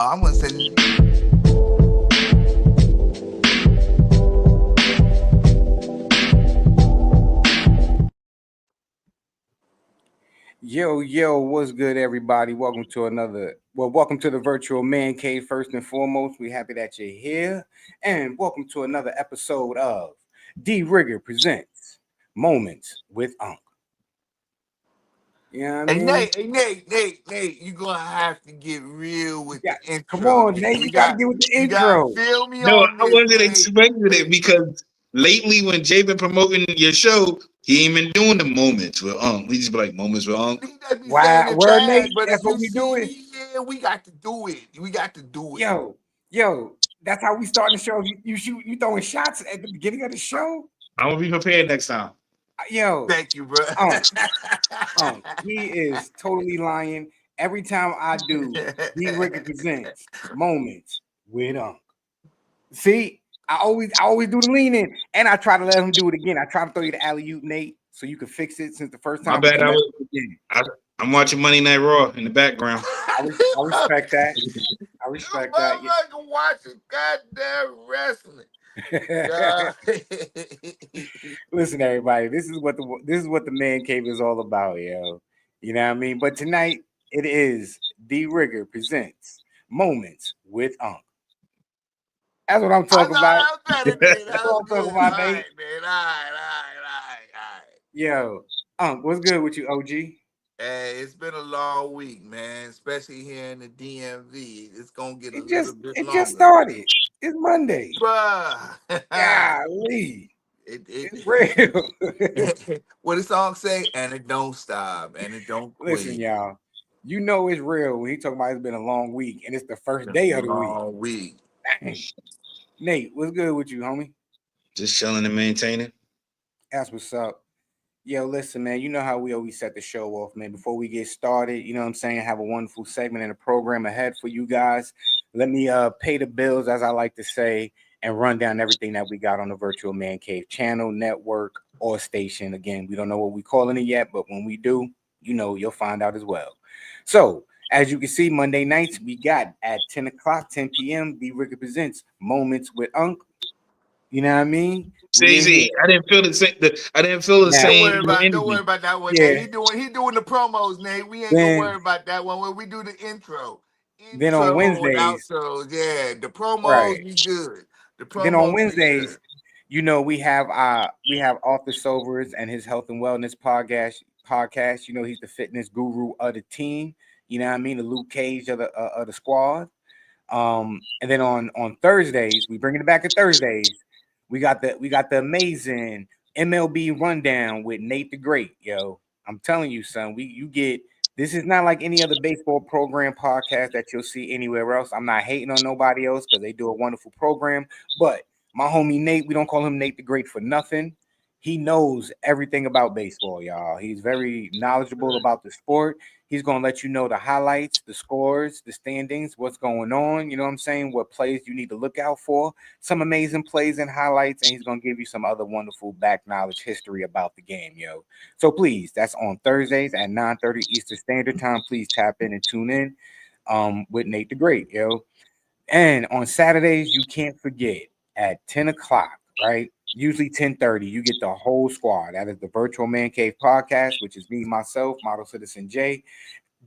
I'm gonna send. Yo, what's good, everybody? Welcome to the virtual man cave. First and foremost, we happy that you're here, and welcome to another episode of D Rigger presents Moments with Unc. You know what I Hey mean? Nate, Nate, you gonna have to get real with Yeah, the come intro, on, Nate. Nate. You got to get with the You gotta intro. feel me No, on I this, wasn't Nate. expecting it because lately when Jay been promoting your show, he ain't been doing the moments with He just be like moments with He just be saying Why, it word, fast, Nate? but That's if what you we see doing. me, yeah, we got to do it. We got to do it. Yo, that's how we starting the show. You throwing shots at the beginning of the show. I'm gonna be prepared next time. Yo, Thank you, bro. Unc. He is totally lying. Every time I do, D Ricky presents Moments with Unc. See, I always do the lean in, and I try to let him do it again. I try to throw you the alley oop, Nate, so you can fix it. Since the first My time, but bad. you never did. I, I'm watching Monday Night Raw in the background. I respect that. I You respect that. motherfucker watching goddamn wrestling. God. Listen, everybody, this is what the man cave is all about, yo. You know what I mean? But tonight it is D Rigger presents Moments with Unc. That's what I'm I talking know about. that was better, Nate. That's That what was I'm talking good. about, All Nate. right, man. All right. Yo, Unc, what's good with you, OG? Hey, it's been a long week, man, especially here in the DMV. It's gonna get a It little just bit it just longer. started. It's Monday. Bruh. Golly, it, it's real. what the song say? And it don't stop and it don't Listen, quit. y'all. You know it's real when he talking about it's been a long week and it's the first It's day a of the week. long week. Dang. Nate, what's good with you, homie? Just chilling and maintaining. That's what's up. Yo, listen, man, you know how we always set the show off, man. Before we get started, you know what I'm saying? Have a wonderful segment and a program ahead for you guys. Let me pay the bills, as I like to say, and run down everything that we got on the Virtual Man Cave channel, network, or station. Again, we don't know what we're calling it yet, but when we do, you know, you'll find out as well. So, as you can see, Monday nights, we got at 10 o'clock, 10 p.m., B. Ricker Presents Moments with Unc. You know what I mean? We in here Easy. I didn't feel the same. I didn't feel the now. same Don't worry energy. about that one, Nate. Yeah. He doing the promos, Nate. We ain't gonna Then worry about that one when we do the intro. Then on Intro and Wednesdays, outros. Yeah, the promos right. we good. The Then on promos we Wednesdays, good. you know, we have Arthur Sobers and his health and wellness podcast. You know, he's the fitness guru of the team. You know what I mean? The Luke Cage of the squad. And then on Thursdays, we bringing it back to Thursdays. We got the amazing MLB rundown with Nate the Great, yo. I'm telling you, son, you get this is not like any other baseball program podcast that you'll see anywhere else. I'm not hating on nobody else because they do a wonderful program, but my homie Nate, we don't call him Nate the Great for nothing. He knows everything about baseball, y'all. He's very knowledgeable about the sport. He's going to let you know the highlights, the scores, the standings, what's going on. You know what I'm saying? What plays you need to look out for. Some amazing plays and highlights. And he's going to give you some other wonderful back knowledge history about the game, yo. So please, that's on Thursdays at 9:30 Eastern Standard Time. Please tap in and tune in with Nate the Great, yo. And on Saturdays, you can't forget at 10 o'clock, right? Usually 10:30, you get the whole squad. That is the Virtual Man Cave podcast, which is me, myself, Model Citizen J,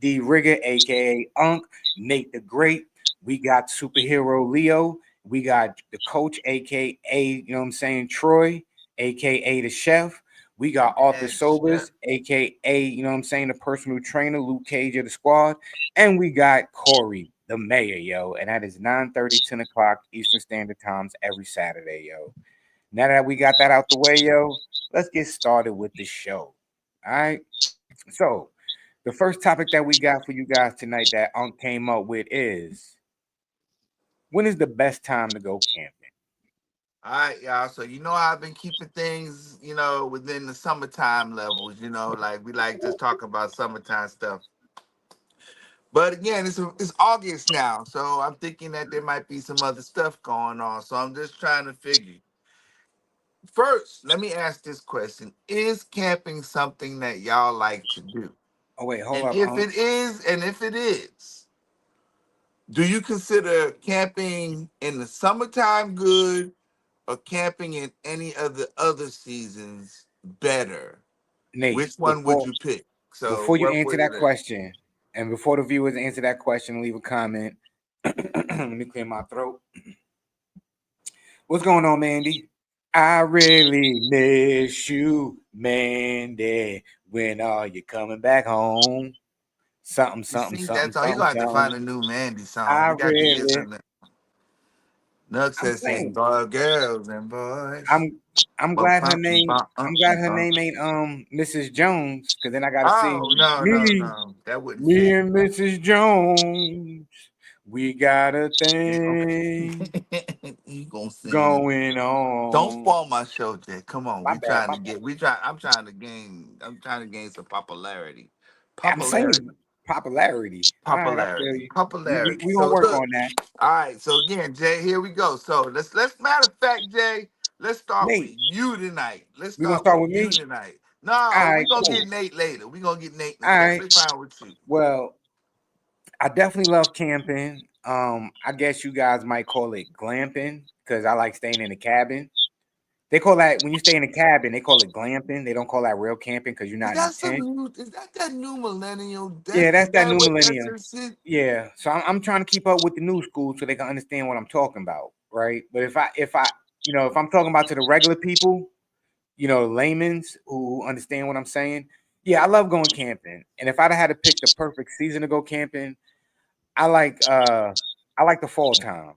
D Rigger, aka Unc, Nate the Great. We got superhero Leo. We got the coach, aka, you know what I'm saying, Troy, aka the chef. We got Arthur And Sobers, aka, you know what I'm saying, the personal trainer, Luke Cage of the squad. And we got Corey, the mayor, yo. And that is 9:30, 10 o'clock Eastern Standard Times every Saturday, yo. Now that we got that out the way, yo, let's get started with the show. All right. So, the first topic that we got for you guys tonight that Unc came up with is when is the best time to go camping? all right, y'all. So you know I've been keeping things, within the summertime levels. Like we like just talking about summertime stuff. But again, it's August now, so I'm thinking that there might be some other stuff going on. So I'm just trying to figure. First, let me ask this question: is camping something that y'all like to do? Oh wait, hold And up, if Unc. it is, Do you consider camping in the summertime good or camping in any of the other seasons better? Nate, Which one would you pick? So before you what answer would it that is? question, and before the viewers answer that question, leave a comment. Let me clear my throat. What's going on, Mandy? I really miss you, Mandy. When are you coming back home? Something, You something, sing that something, song, you're something, gonna have to find something. a new Mandy song. I We got to get really, some. Nug I'm says sing saying, boy, girls and boys. I'm Bum, glad her bum, name, bum, I'm glad her bum. name ain't Mrs. Jones, because then I gotta sing Oh no, no, me, no. That wouldn't me fit. and Mrs. Jones. We got a You thing you gonna sing. going Don't on. spoil my show, Jay. Come on. My We bad, trying my to bad. get I'm trying to gain some popularity. I'm Popularity. saying popularity. All right, I feel Popularity. you. Popularity. We gonna So work look, on that. all right. So again, Jay, here we go. So let's matter of fact, Jay, let's start with Nate, you tonight. Let's we gonna start with start with you me. tonight. No, All we're right, gonna cool. get Nate later. We're gonna get Nate in a All second. right. Let's find with you. Well, I definitely love camping. I guess you guys might call it glamping because I like staying in a cabin. They call that when you stay in a cabin, they call it glamping. They don't call that real camping because you're Is not in a that some tent. new is that new millennial? Yeah, Is that's that that new what that's millennium. your shit? Yeah, so I'm trying to keep up with the new school so they can understand what I'm talking about, right? But if I if I'm talking about to the regular people, laymen's who understand what I'm saying, yeah, I love going camping. And if I'd had to pick the perfect season to go camping, I like uh I like the fall time.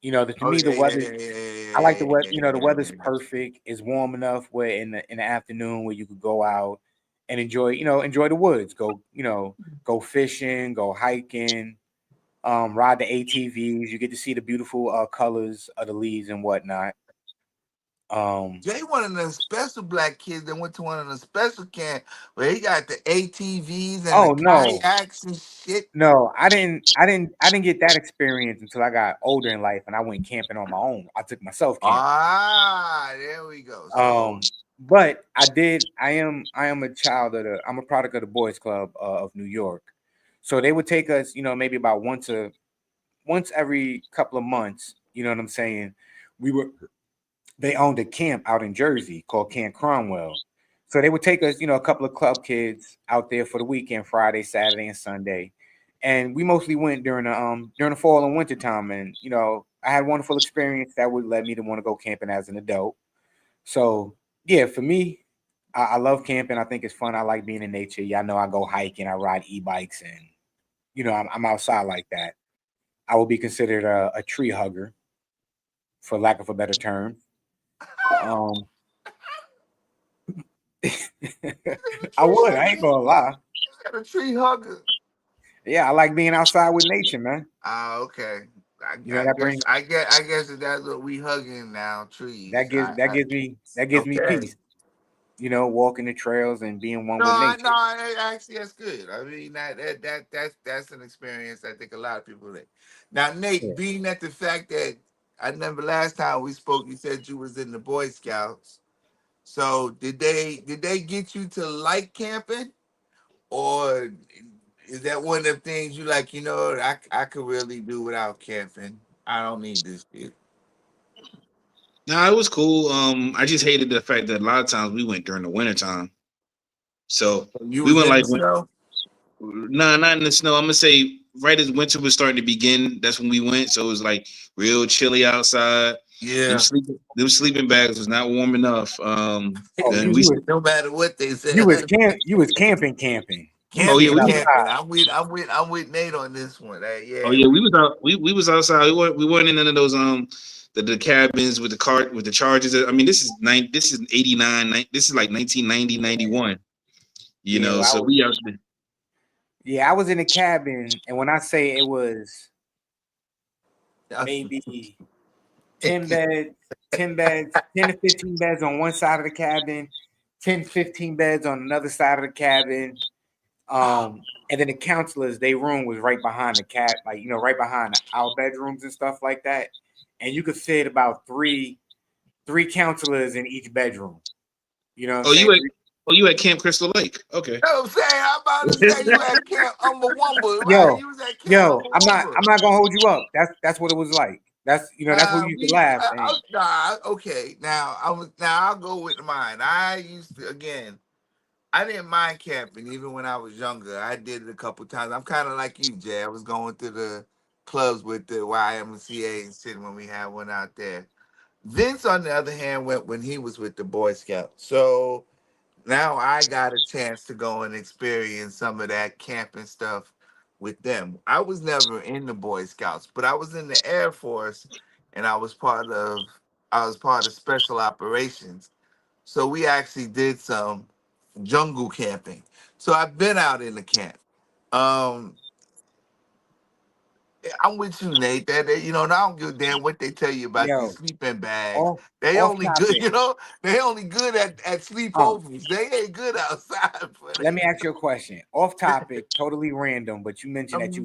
To Oh me yeah, the yeah, weather yeah, yeah, I like the yeah, weather, yeah, the yeah, weather's yeah. perfect. It's warm enough where in the afternoon where you could go out and enjoy the woods, go fishing, go hiking, ride the ATVs. You get to see the beautiful colors of the leaves and whatnot. Jay one of the special black kids that went to one of the special camp where he got the ATVs and the Oh no, kayaks and shit. no, I didn't get that experience until I got older in life and I went camping on my own. I took myself camping. Ah, there we go. So Um, but I am a child I'm a product of the Boys Club of New York. So they would take us, maybe about once every couple of months. You know what I'm saying? We were They owned a camp out in Jersey called Camp Cromwell. So they would take us, a couple of club kids out there for the weekend, Friday, Saturday, and Sunday. And we mostly went during the fall and winter time. And I had a wonderful experience that would let me to want to go camping as an adult. So yeah, for me, I love camping. I think it's fun. I like being in nature. Y'all know I go hiking, I ride e-bikes, and I'm outside like that. I will be considered a tree hugger, for lack of a better term. Um, I would. I ain't gonna lie. got a tree hugger. Yeah, I like being outside with nature, man. Ah, okay. I That guess brings I guess that that's what we hugging now. that Trees. gives that gives me that gives me Okay. peace. Walking the trails and being one No, with nature. actually that's good. I mean that's an experience I think a lot of people like. Now, Nate, Yeah. being at the fact that I remember last time we spoke, you said you was in the Boy Scouts. So did they get you to like camping, or is that one of the things you like? I could really do without camping. I don't need this shit. Nah, it was cool. I just hated the fact that a lot of times we went during the winter time. So You we was went in the like snow. nah, not in the snow. I'm gonna say right as winter was starting to begin, that's when we went. So it was like real chilly outside. Them Yeah. sleeping bags was not warm enough. Oh, And you we you was No matter what they you was said. camping. You oh yeah, Camping, sleeping we camping. outside. I'm with Nate on this one. oh Yeah, yeah, we was out. We was outside. We weren't in none of those the cabins with the cart with the charges. I mean, this is 89. This is like 1990 91. Yeah, well, So we out there. I was in a cabin, and when I say it was that's maybe 10 beds, 10 beds, 10 to 15 beds on one side of the cabin, 10, 15 beds on another side of the cabin. And then the counselors, their room was right behind the cat, like right behind our bedrooms and stuff like that. And you could fit about three counselors in each bedroom. You know what I'm Oh, saying? Oh, you at Camp Crystal Lake? Okay. You know what I'm saying? I'm about to say you at Camp Umba right? Yo, You was at Camp yo, I'm not Umba. I'm not gonna hold you up. That's what it was like. That's that's what you used to We laugh. And nah, okay. Now I'll go with mine. I used to again. I didn't mind camping even when I was younger. I did it a couple times. I'm kind of like you, Jay. I was going to the clubs with the YMCA and shit when we had one out there. Vince, on the other hand, went when he was with the Boy Scouts. So now I got a chance to go and experience some of that camping stuff with them. I was never in the Boy Scouts, but I was in the Air Force and I was part of special operations. So we actually did some jungle camping. So I've been out in the camp. Um, I'm with you, Nate. I don't give a damn what they tell you about these yo, sleeping bags. off They off only good, topic. they only good at Um, sleepovers. They ain't good outside for Let me that. ask you a question. Off topic, totally random, but you mentioned that Um,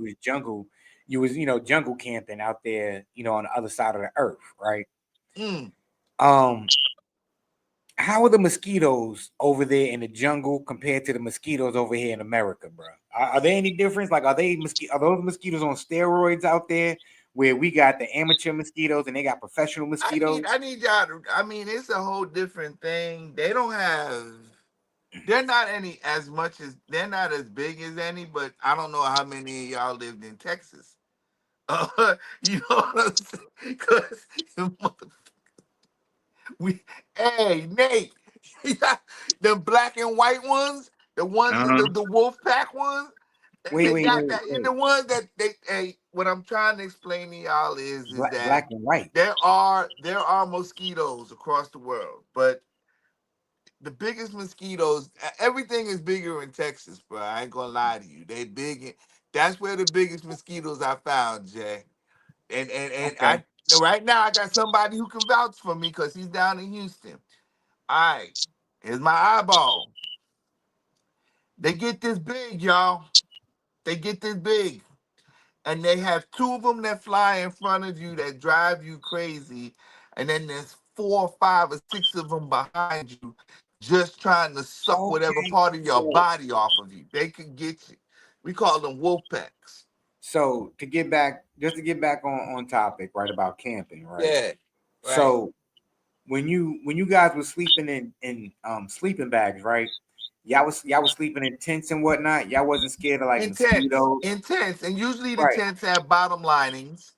you was jungle camping out there, on the other side of the earth, right? mm. Um, how are the mosquitoes over there in the jungle compared to the mosquitoes over here in America, bro? Are there any difference? Like, are those mosquitoes on steroids out there, where we got the amateur mosquitoes and they got professional mosquitoes? I need y'all to. I mean, it's a whole different thing. They don't have. They're not any as much as they're not as big as any, but I don't know how many of y'all lived in Texas. You know what I'm saying? Because we, hey Nate, the black and white ones, the ones Uh-huh. the wolf pack ones, Wait, they wait, got wait, that. And the wait. ones that they, hey, what I'm trying to explain to y'all is that Black and white. there are mosquitoes across the world, but the biggest mosquitoes, everything is bigger in Texas, bro. I ain't gonna lie to you. They big. That's where the biggest mosquitoes I found, Jay. And Okay. I right now I got somebody who can vouch for me because he's down in Houston. All right, here's my eyeball. They get this big, y'all. They get this big, and they have two of them that fly in front of you that drive you crazy, and then there's four, or five, or six of them behind you, just trying to suck whatever Okay. part of your So body off of you. They could get you. We call them wolf packs. so to get back, just to get back on topic, right, about camping, right? Yeah, right. So when you guys were sleeping in sleeping bags, right? Y'all was sleeping in tents and whatnot. Y'all wasn't scared of like Intense, mosquitoes, intense, and usually the right? tents have bottom linings,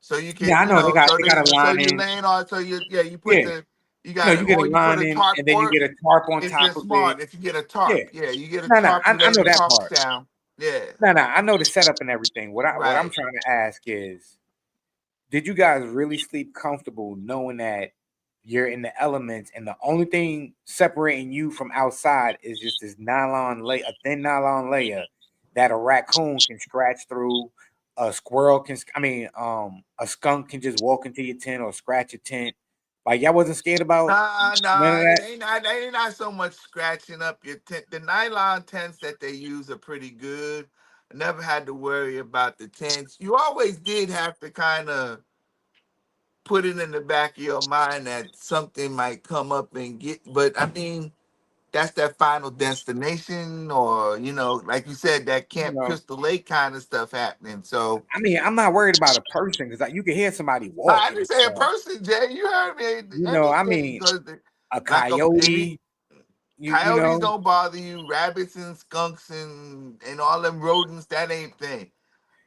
so you Yeah, can, I know they got so they got a so line you're in. laying on, so you put Yeah, the, you got it, you get or a you put line a in, tarp, and then you or get a tarp on if you're top of it. smart, if you get a Yeah, tarp, yeah, you get a no, no, tarp, you I lay know the that tarp part. down, yeah, No, no, I know the setup and everything. What I'm right. trying to ask is, did you guys really sleep comfortable knowing that you're in the elements and the only thing separating you from outside is just this a thin nylon layer that a raccoon can scratch through, a squirrel can, a skunk can just walk into your tent or scratch your tent. Like, y'all wasn't scared about none of that? It ain't not so much scratching up your tent. The nylon tents that they use are pretty good. I never had to worry about the tents. You always did have to kind of put it in the back of your mind that something might come up and get, but I mean, that's that final destination, or like you said, that You Camp know, Crystal Lake kind of stuff happening. So I'm not worried about a person because you can hear somebody I walking didn't and say a stuff. person, Jay. You heard me. Anything, because A like any coyote, coyotes don't bother you. Rabbits and skunks and all them rodents, that ain't thing.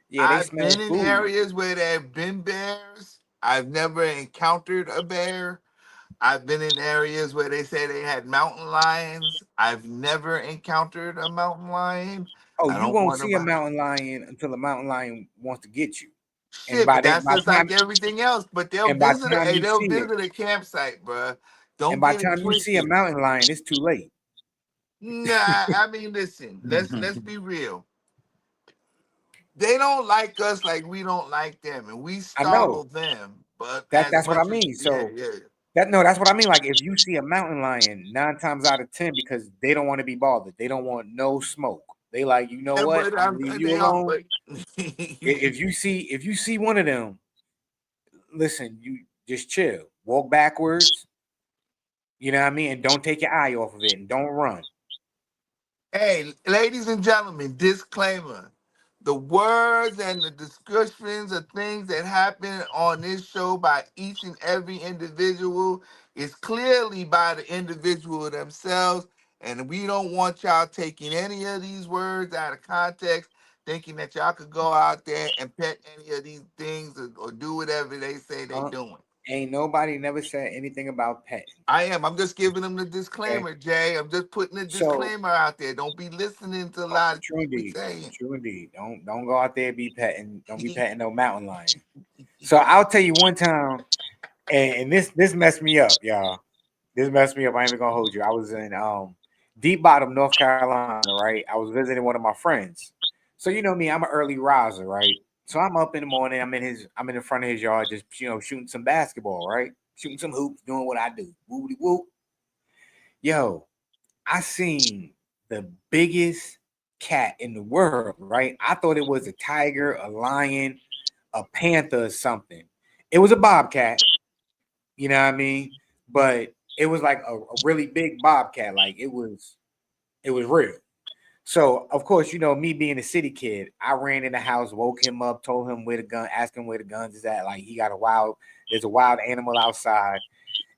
yeah, they I've smell been in food. areas where there have been bears. I've never encountered a bear. I've been in areas where they say they had mountain lions. I've never encountered a mountain lion. Oh, I you don't won't want to see a buy mountain lion until a mountain lion wants to get you. And shit, by but that, that's just like everything else. But and by time you they'll see it, visit a campsite, bruh. and Don't by get it time you see a twisted. mountain lion, it's too late. Nah, I mean, listen. Let's be real. They don't like us like we don't like them, and we I know startle them. But that as that's what I much as mean. yeah, So yeah. that's what I mean. Like, if you see a mountain lion, 9 times out of 10, because they don't want to be bothered, they don't want no smoke. They like, you know what? But I'm gonna leave you they are. alone. But If you see one of them, listen, you just chill, walk backwards. You know what I mean, and don't take your eye off of it, and don't run. Hey, ladies and gentlemen, disclaimer. The words and the descriptions of things that happen on this show by each and every individual is clearly by the individual themselves. And we don't want y'all taking any of these words out of context, thinking that y'all could go out there and pet any of these things or do whatever they say they Uh, doing. ain't nobody never said anything about petting. I am. I'm just giving them the Okay. disclaimer, Jay. I'm just putting a So, disclaimer out there. Don't be listening to a lot of true things we indeed. saying. True indeed. Don't go out there and be petting. Don't be petting no mountain lion. So I'll tell you one time, and this messed me up, y'all. This messed me up. I ain't even gonna hold you. I was in deep bottom, North Carolina, right? I was visiting one of my friends. So you know me, I'm an early riser, right? So I'm up in the morning. I'm in the front of his yard, just shooting some basketball, right? Shooting some hoops, doing what I do. Woody whoop. Yo, I seen the biggest cat in the world, right? I thought it was a tiger, a lion, a panther, or something. It was a bobcat, you know what I mean? But it was like a really big bobcat, like it was real. So of course, me being a city kid, I ran in the house, woke him up, told him where the gun, asked him where the guns is at. Like there's a wild animal outside.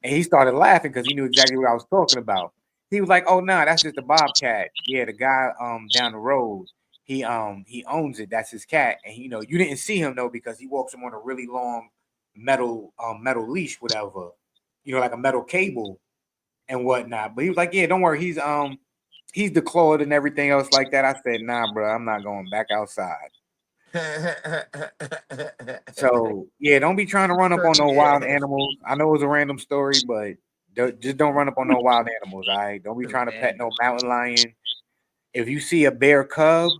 And he started laughing because he knew exactly what I was talking about. He was like, "Oh no, that's just a bobcat. Yeah, the guy down the road, he owns it. That's his cat. And you didn't see him though because he walks him on a really long metal leash, whatever, like a metal cable and whatnot. But he was like, "Yeah, don't worry, he's declawed and everything else like that." I said, "Nah, bro, I'm not going back outside." So yeah, don't be trying to run up on no wild Yeah. animals. I know it was a random story, but just don't run up on no wild animals. All right, don't be trying to pet Man. no mountain lion. If you see a bear cub,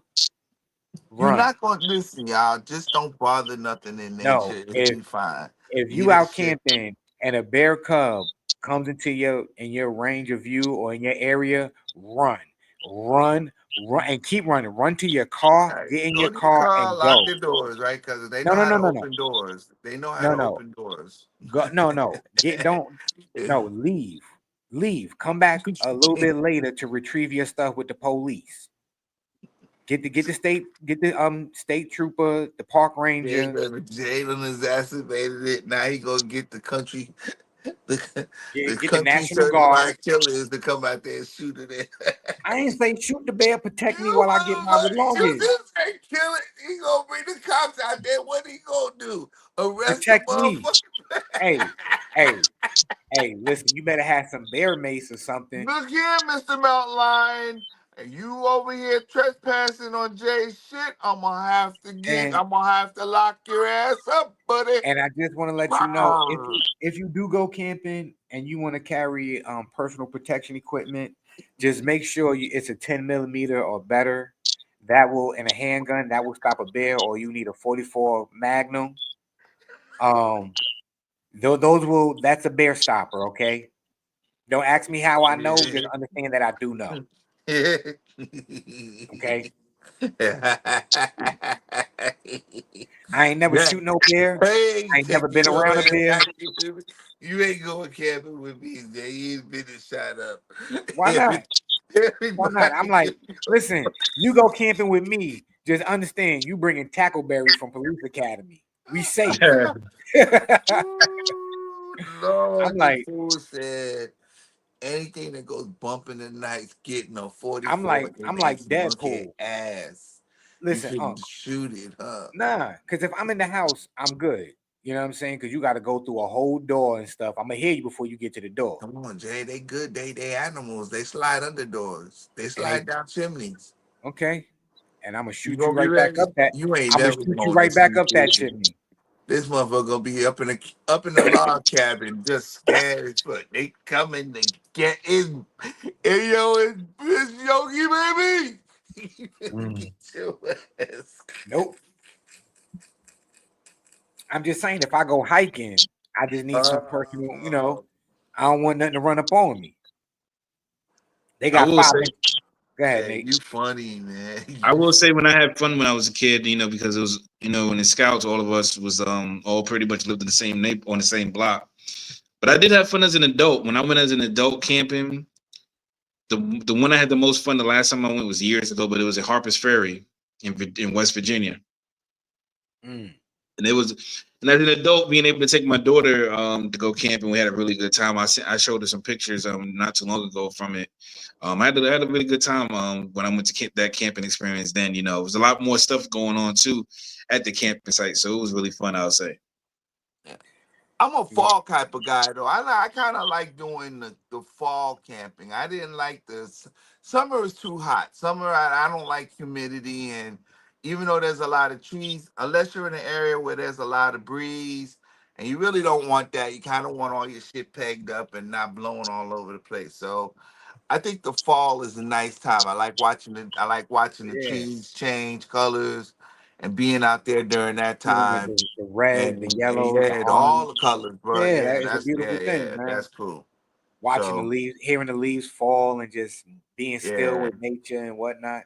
You're run. not going to listen, y'all. Just don't bother nothing in No, nature. It'll if be fine. if Leave you that out shit. camping and a bear cub comes into your range of view or in your area, run, run, run, and keep running. Run to your car, All right. get in Go your to your car, car, and lock go. the doors, right? Because they No, know no, how no, to no, no, open doors. They know how no, to no. open doors. Go, no, no. Get don't no leave. Leave. Come back a little bit later to retrieve your stuff with the police. Get the state trooper, the park ranger. Jalen exacerbated it. Now he gonna get the country, the, the Get the country National Guard. certified killers to come out there and shoot it. I ain't say shoot the bear, protect me You while I get my motherfucker, you belongings. just say kill it. He gonna bring the cops out there. What he gonna do? Arrest the Protect me. motherfucker? Hey, hey, hey, listen, you better have some bear mace or something. Look here, Mr. Mountain Lion. And you over here trespassing on Jay's shit. And I'm gonna have to lock your ass up, buddy. And I just want to let you know if you do go camping and you want to carry personal protection equipment, just make sure it's a 10 millimeter or better. That will in a handgun that will stop a bear, or you need a 44 Magnum. Um, those will that's a bear stopper. Okay, don't ask me how I know. Just understand that I do know. Okay, I ain't never Yeah. shoot no bear. Hey, I ain't never take you been around a nowhere. bear. You ain't going camping with me, Jay. You ain't been shot up. Why not? Why not? I'm Everybody. like, listen, you go camping with me. Just understand, you bringing tackleberry from Police Academy. We safe. Ooh, Lord, I'm the like, fool said anything that goes bump in the night's getting a I'm 44 like, and I'm ain't like some monkey Deadpool. ass. You Listen, can shoot it, huh? nah, because if I'm in the house, I'm good. You know what I'm saying? Because you got to go through a whole door and stuff. I'm gonna hear you before you get to the door. Come on, Jay. They good. They animals. They slide under doors. They And they slide down chimneys. okay, and You gonna be ready? You ain't I'm gonna never shoot you going to right back see up that chimney. chimney. This motherfucker gonna be up in the log cabin, just scared as fuck. They coming to get in. Hey yo, it's Yogi baby. You better Mm. get your ass. Nope. I'm just saying, if I go hiking, I just need some personal. Uh, I don't want nothing to run up on me. They I got will five say, inch. Go ahead, Jay, Nate. you funny, man. I will say when I had fun when I was a kid, because it was, in the scouts, all of us was all pretty much lived in the same on the same block. But I did have fun as an adult. When I went as an adult camping, The one I had the most fun the last time I went was years ago, but it was at Harper's Ferry in West Virginia. Mm. And it was, and as an adult, being able to take my daughter to go camping, we had a really good time. I showed her some pictures not too long ago from it. I had a really good time when I went to that camping experience. Then it was a lot more stuff going on too at the camping site, so it was really fun. I would say. I'm a fall type of guy though. I kind of like doing the fall camping. I didn't like the summer is too hot. Summer I don't like humidity, and even though there's a lot of trees, unless you're in an area where there's a lot of breeze, and you really don't want that. You kind of want all your shit pegged up and not blowing all over the place. So I think the fall is a nice time. I like watching it. I like watching the Yeah. trees change colors and being out there during that Seeing the, time. the red, the And yellows, the yeah, all orange. the colors, bro. Yeah, Yeah, that is a beautiful thing, man. that's cool. Watching the So leaves, hearing the leaves fall, and just being still yeah, with nature and whatnot.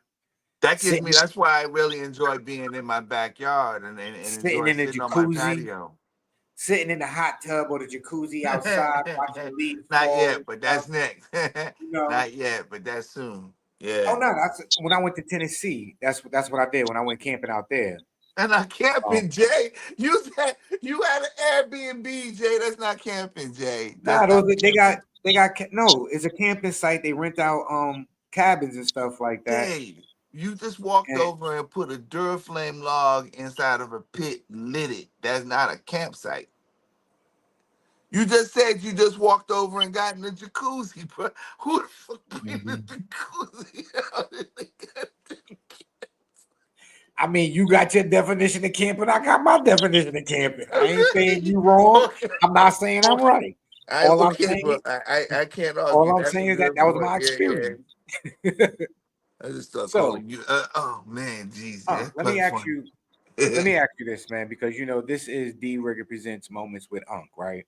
that gives me. Sitting, That's why I really enjoy being in my backyard and sitting enjoy in the sitting on my jacuzzi, patio. sitting in the hot tub or the jacuzzi outside, watching the leaves Not fall yet, and but stuff. that's next. You know. Not yet, but that's soon. Oh Yeah. no, that's when I went to Tennessee. That's what I did when I went camping out there. And not Um, camping, Jay. You said you had an Airbnb, Jay. That's not camping, Jay. nah, That's not camping. no, it's a camping site. They rent out cabins and stuff like that. Jay, you just walked And over and put a Duraflame log inside of a pit and lit it. That's not a campsite. You just said you just walked over and got in the jacuzzi, bro. Who the fuck put in the Mhm. jacuzzi? I mean, you got your definition of camping. I got my definition of camping. I ain't saying you wrong. I'm not saying I'm right. All I'm Okay, saying, bro. I can't all argue. I'm That's a saying is that good that was point. my Yeah, yeah. experience. I just start So, calling you. Oh man, jeez, that's let me quite ask funny. you. Let me ask you this, man, because this is D Rigger presents moments with Unc, right?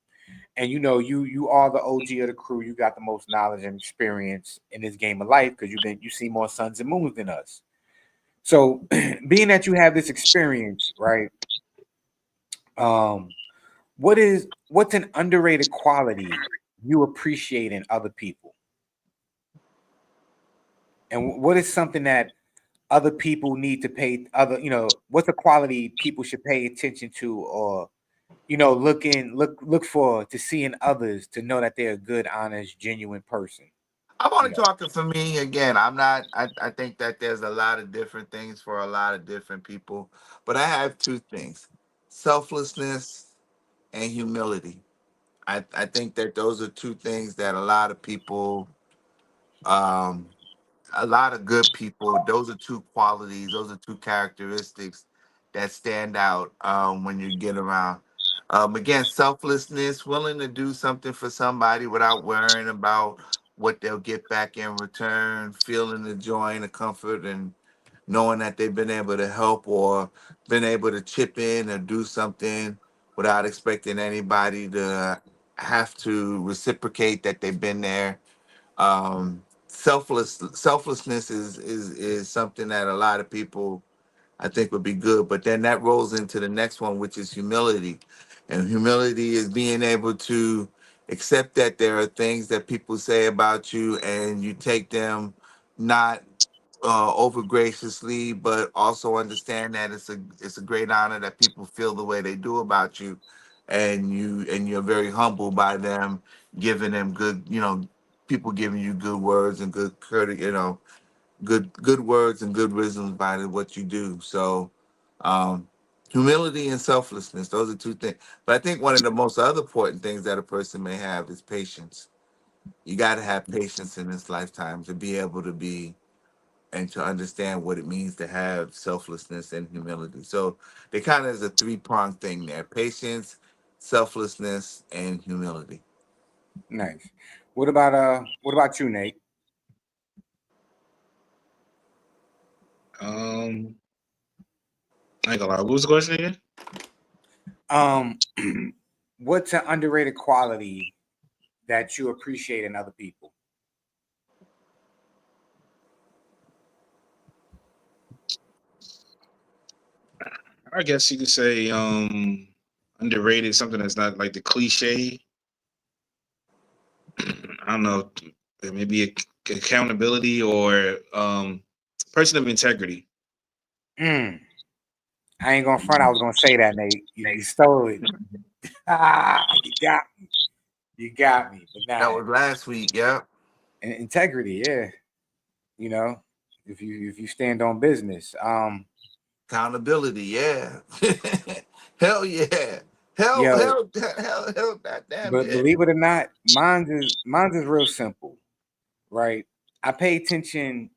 And you are the OG of the crew. You got the most knowledge and experience in this game of life because you see more suns and moons than us. So, being that you have this experience, right? Um, what's an underrated quality you appreciate in other people, and what is something that other people need to pay what's a quality people should pay attention to, or look for to see in others to know that they're a good, honest, genuine person. I'm You only know, talking for me again. I'm not. I think that there's a lot of different things for a lot of different people, but I have two things: selflessness and humility. I think that those are two things that um, a lot of good people, those are two qualities, those are two characteristics that stand out when you get around. Again, selflessness, willing to do something for somebody without worrying about what they'll get back in return, feeling the joy and the comfort and knowing that they've been able to help or been able to chip in or do something without expecting anybody to have to reciprocate that they've been there. Selflessness is something that a lot of people I think would be good, but then that rolls into the next one, which is humility. And humility is being able to accept that there are things that people say about you and you take them not over graciously, but also understand that it's a great honor that people feel the way they do about you, and you're very humbled by them giving them good, people giving you good words and good courtesy, good words and good wisdom by what you do. So, um, humility and selflessness, those are two things. But I think one of the most other important things that a person may have is patience. You got to have patience in this lifetime to be able to be and to understand what it means to have selflessness and humility. So they kind of is a three-pronged thing there: patience, selflessness, and humility. nice. What about you, Nate? I ain't gonna lie. What was the question again? Um, what's an underrated quality that you appreciate in other people? I guess you could say underrated, something that's not like the cliche. I don't know. Maybe accountability or person of integrity. I ain't gonna front. I was gonna say that, Nate. You stole it. You got me. You got me. But That nah, was last week. Yeah. integrity. Yeah, you know, if you stand on business. Accountability. Yeah. Hell yeah. Hell, Yo, hell, hell, hell, goddamn but yeah. believe it or not, mine's is real simple, right? I pay attention.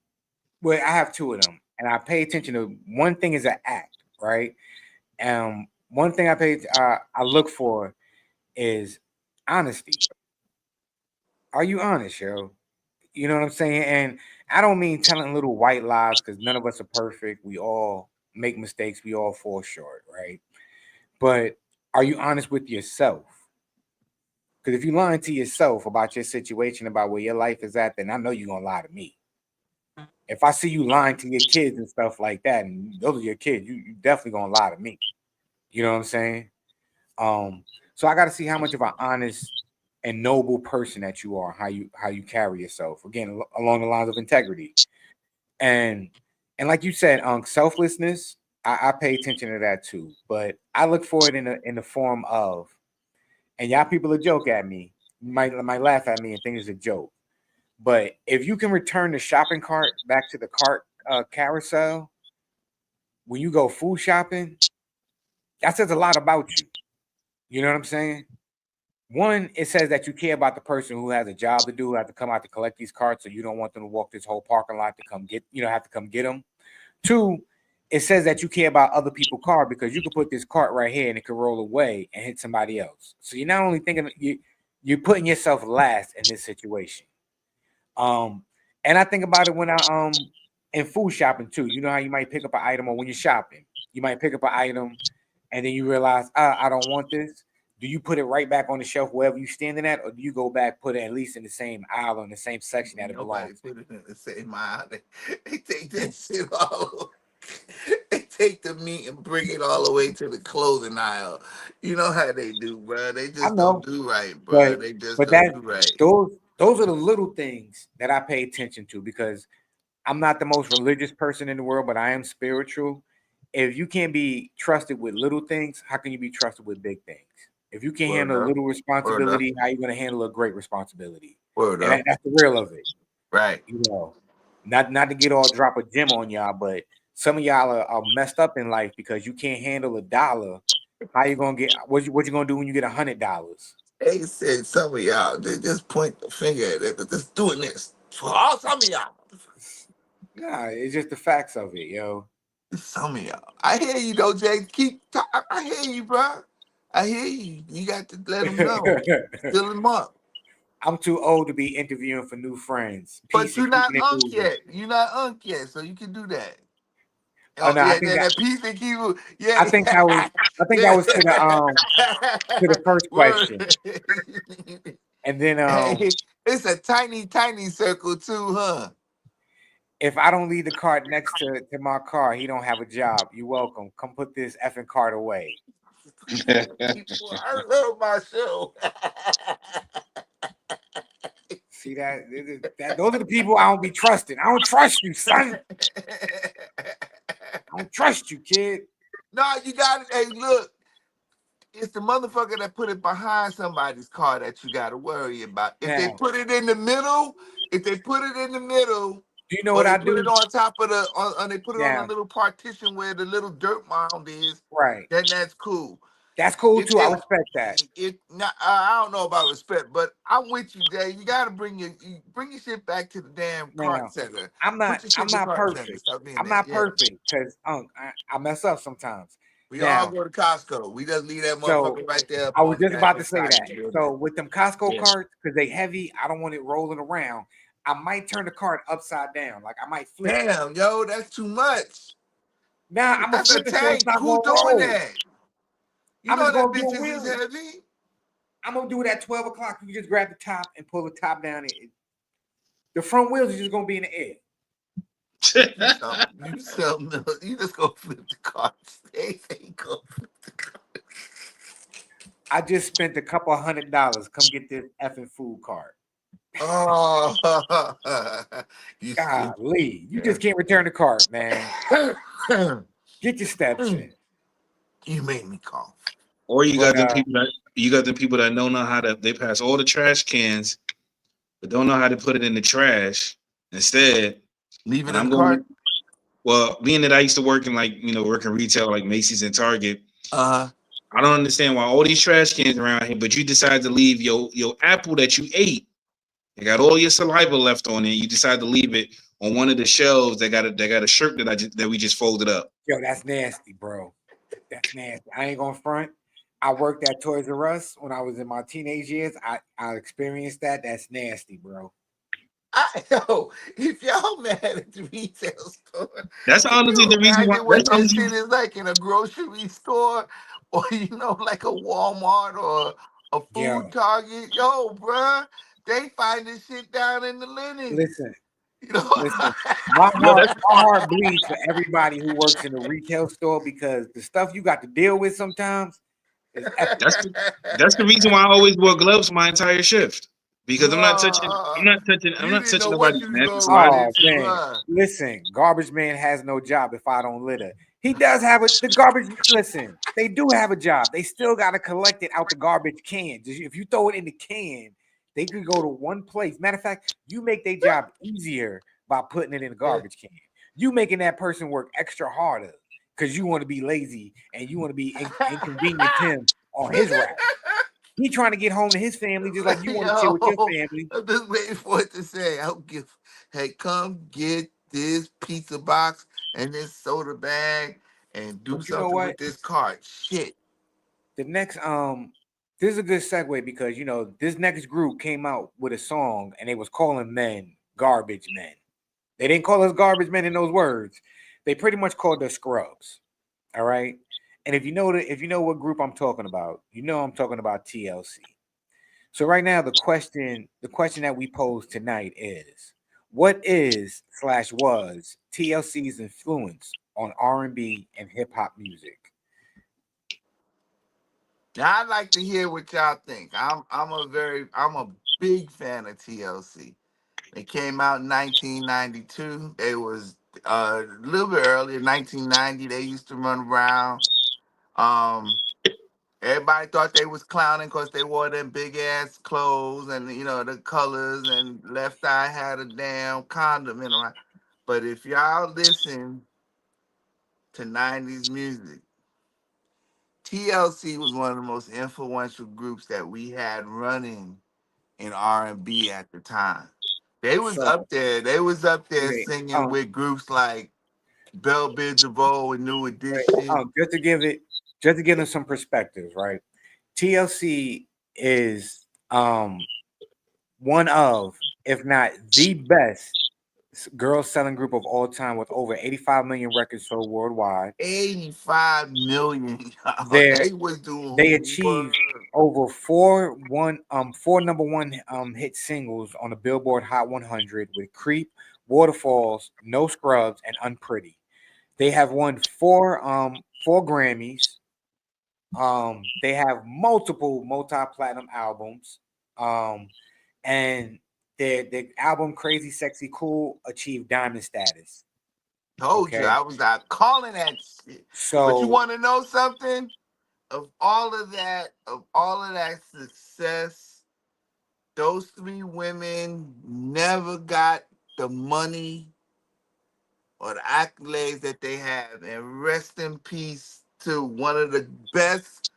Well, I have two of them, and I pay attention to one thing is an act, right? One thing I look for is honesty. Are you honest, yo? You know what I'm saying? And I don't mean telling little white lies because none of us are perfect. We all make mistakes. We all fall short, right? But are you honest with yourself? Because if you're lying to yourself about your situation, about where your life is at, then I know you're gonna lie to me. If I see you lying to your kids and stuff like that, and those are your kids, you definitely gonna lie to me. You know what I'm saying? So I got to see how much of an honest and noble person that you are, how you carry yourself. Again, along the lines of integrity, and like you said, selflessness. I pay attention to that too, but I look for it in the form of, and y'all people will joke at me, might laugh at me and think it's a joke. But if you can return the shopping cart back to the cart carousel when you go food shopping, that says a lot about you. You know what I'm saying? One, it says that you care about the person who has a job to do, who have to come out to collect these carts, so you don't want them to walk this whole parking lot to come get, have to come get them. Two, it says that you care about other people's car because you could put this cart right here and it could roll away and hit somebody else. So you're not only thinking you're putting yourself last in this situation. And I think about it when I in food shopping too. You know how you might pick up an item, or when you're shopping, you might pick up an item and then you realize, I don't want this. Do you put it right back on the shelf wherever you're standing at, or do you go back, put it at least in the same aisle or in the same section that it Nobody belongs? put it in the same aisle. They take that shit all. They take the meat and bring it all the way to the clothing aisle. You know how they do, bro. They I just don't know, do right, bro. but They just but don't that do right. those are the little things that I pay attention to because I'm not the most religious person in the world, but I am spiritual. If you can't be trusted with little things, how can you be trusted with big things? If you can Word handle a up. little Word up. responsibility, how you going to handle a great responsibility? Word And up. that's the real of it. Right. You know, not to get all drop a gem on y'all, but some of y'all are messed up in life because you can't handle a dollar. How you gonna get what you gonna do when you get $100? They said some of y'all, they just point the finger at it, just doing this. For all some of y'all. Nah, it's just the facts of it, yo. Some of y'all. I hear you though, Jay. I hear you, bro. I hear you. You got to let them know. Fill them up. I'm too old to be interviewing for new friends. But Peace and you're not keeping it unk moving. yet. You're not unk yet, so you can do that. Oh Oh no, yeah, that piece and keep I yeah, think that was I think that yeah. was to the first question. Word. And then Hey, it's a tiny, tiny circle too, huh? if I don't leave the cart next to my car, he don't have a job. You're welcome. Come put this effing cart away. People, I love my show. See that those are the people I don't be trusting. I don't trust you, son. I don't trust you, kid. No, you got it. Hey, look, it's the motherfucker that put it behind somebody's car that you got to worry about. If they Now, put it in the middle, if they put it in the middle, do you know or what they I put it do? on top of they put it on the Now, little partition where the little dirt mound is, right. then that's cool. That's cool If too. I if respect that. not, I don't know about respect, but I'm with you, Jay. You gotta bring your shit back to the damn cart Now, center. I'm Put not your shit I'm in the not cart center. perfect. Stop being I'm that. not Yeah. perfect because I mess up sometimes. We all Now, go to Costco. We just leave that so motherfucker right there up I was on the just back about of to the say side that. of the building. So with them Costco Yeah. carts, because they heavy, I don't want it rolling around. I might turn the cart upside down. Like I might flip it. Damn, yo, that's too much. Now I'm gonna That's a flip it so it's tank. not Who gonna doing roll. that? You I'm know just that gonna do a bitches is wheel. heavy. I'm gonna do it at 12 o'clock. You just grab the top and pull the top down. The front wheels are just gonna be in the air. You something. You something. You just go flip the carts. They ain't go. I just spent a couple $100. Come get this effing food cart. Oh, you stupid. Golly, you just can't return the cart, man. Get your steps in. You made me cough. Or you But got them people that don't know how to. They pass all the trash cans, but don't know how to put it in the trash instead. Leave it And in I'm the going. cart. Well, being that I used to work in working retail like Macy's and Target, Uh, I don't understand why all these trash cans around here, but you decide to leave your apple that you ate. It got all your saliva left on it. You decide to leave it on one of the shelves. They got a shirt that we just folded up. yo, that's nasty, bro. That's nasty. I ain't gonna front. I worked at Toys R Us when I was in my teenage years. I experienced that. That's nasty, bro. yo, if y'all mad at the retail store, That's can honestly you the reason why. imagine That's what this honestly shit is like in a grocery store, or like a Walmart or a food Yo, Target? Yo, bruh, they find this shit down in the linen. listen, You know. listen. My yo. heart, my heart bleeds for everybody who works in a retail store because the stuff you got to deal with sometimes is epic. That's the, that's the reason why I always wore gloves my entire shift because I'm not touching. I'm No, not touching. I'm you not didn't touching know what nobody's you was neck, gonna run saliva. Oh into, man, huh? listen, garbage man has no job if I don't litter. He does have the garbage. Listen, they do have a job. They still got to collect it out the garbage can. If you throw it in the can, they could go to one place. Matter of fact, you make their job easier by putting it in the garbage can. You making that person work extra harder because you want to be lazy and you want to be inconvenient to him on his route. He trying to get home to his family just like you want to chill with your Yo, family. I'm just waiting for it to say, I'll give, hey, come get this pizza box and this soda bag and do But you know something what? with this cart. Shit. The next this is a good segue because this next group came out with a song and they was calling men garbage men. They didn't call us garbage men in those words. They pretty much called us scrubs. All right. And if you know what group I'm talking about, I'm talking about TLC. So right now the question that we pose tonight is what is slash was TLC's influence on R&B and hip hop music? Now I'd like to hear what y'all think. I'm a big fan of TLC. They came out in 1992. They was a little bit earlier, 1990. They used to run around. Um, Everybody thought they was clowning because they wore them big ass clothes and the colors, and Left Eye had a damn condom in her. But if y'all listen to 90s music, TLC was one of the most influential groups that we had running in R&B at the time. They was So up there. They was up there wait, singing with groups like Bell Biv DeVoe and New Edition. just to give them some perspectives, right? TLC is one of, if not the best girl selling group of all time with over 85 million records sold worldwide. 85 million. Y'all. They They was they doing achieved work. over four number one hit singles on the Billboard Hot 100 with Creep, Waterfalls, No Scrubs, and Unpretty. They have won four Grammys. They have multiple multi-platinum albums. Um, and their album Crazy Sexy Cool achieved diamond status. Told you Okay. I was out calling that shit. But you So want to know something? Of all of that success, those three women never got the money or the accolades that they have. And rest in peace to one of the best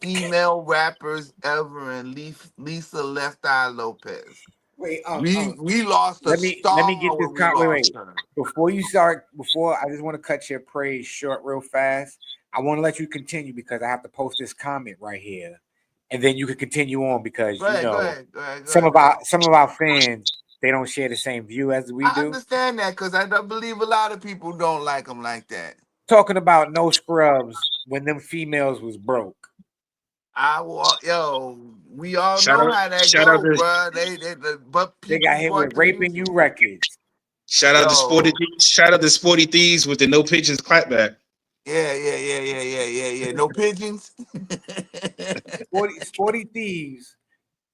female rappers ever, and Lisa Left Eye Lopez. wait, We lost a let me get star this when we wait. lost her. Before I just want to cut your praise short real fast. I want to let you continue because I have to post this comment right here. And then you can continue on because Go ahead, go ahead, go ahead, go some ahead, of go ahead. our fans they don't share the same view as we I do. understand that because I don't believe a lot of people don't like them like that. Talking about no scrubs when them females was broke. We all Shout know out, how that shout out go, to, bro. But They people got hit with bought the raping you music. records. Yo, shout out to Sporty Thieves with the no pigeons clapback. yeah, yeah, yeah, yeah, yeah, yeah, yeah. No pigeons. Sporty Thieves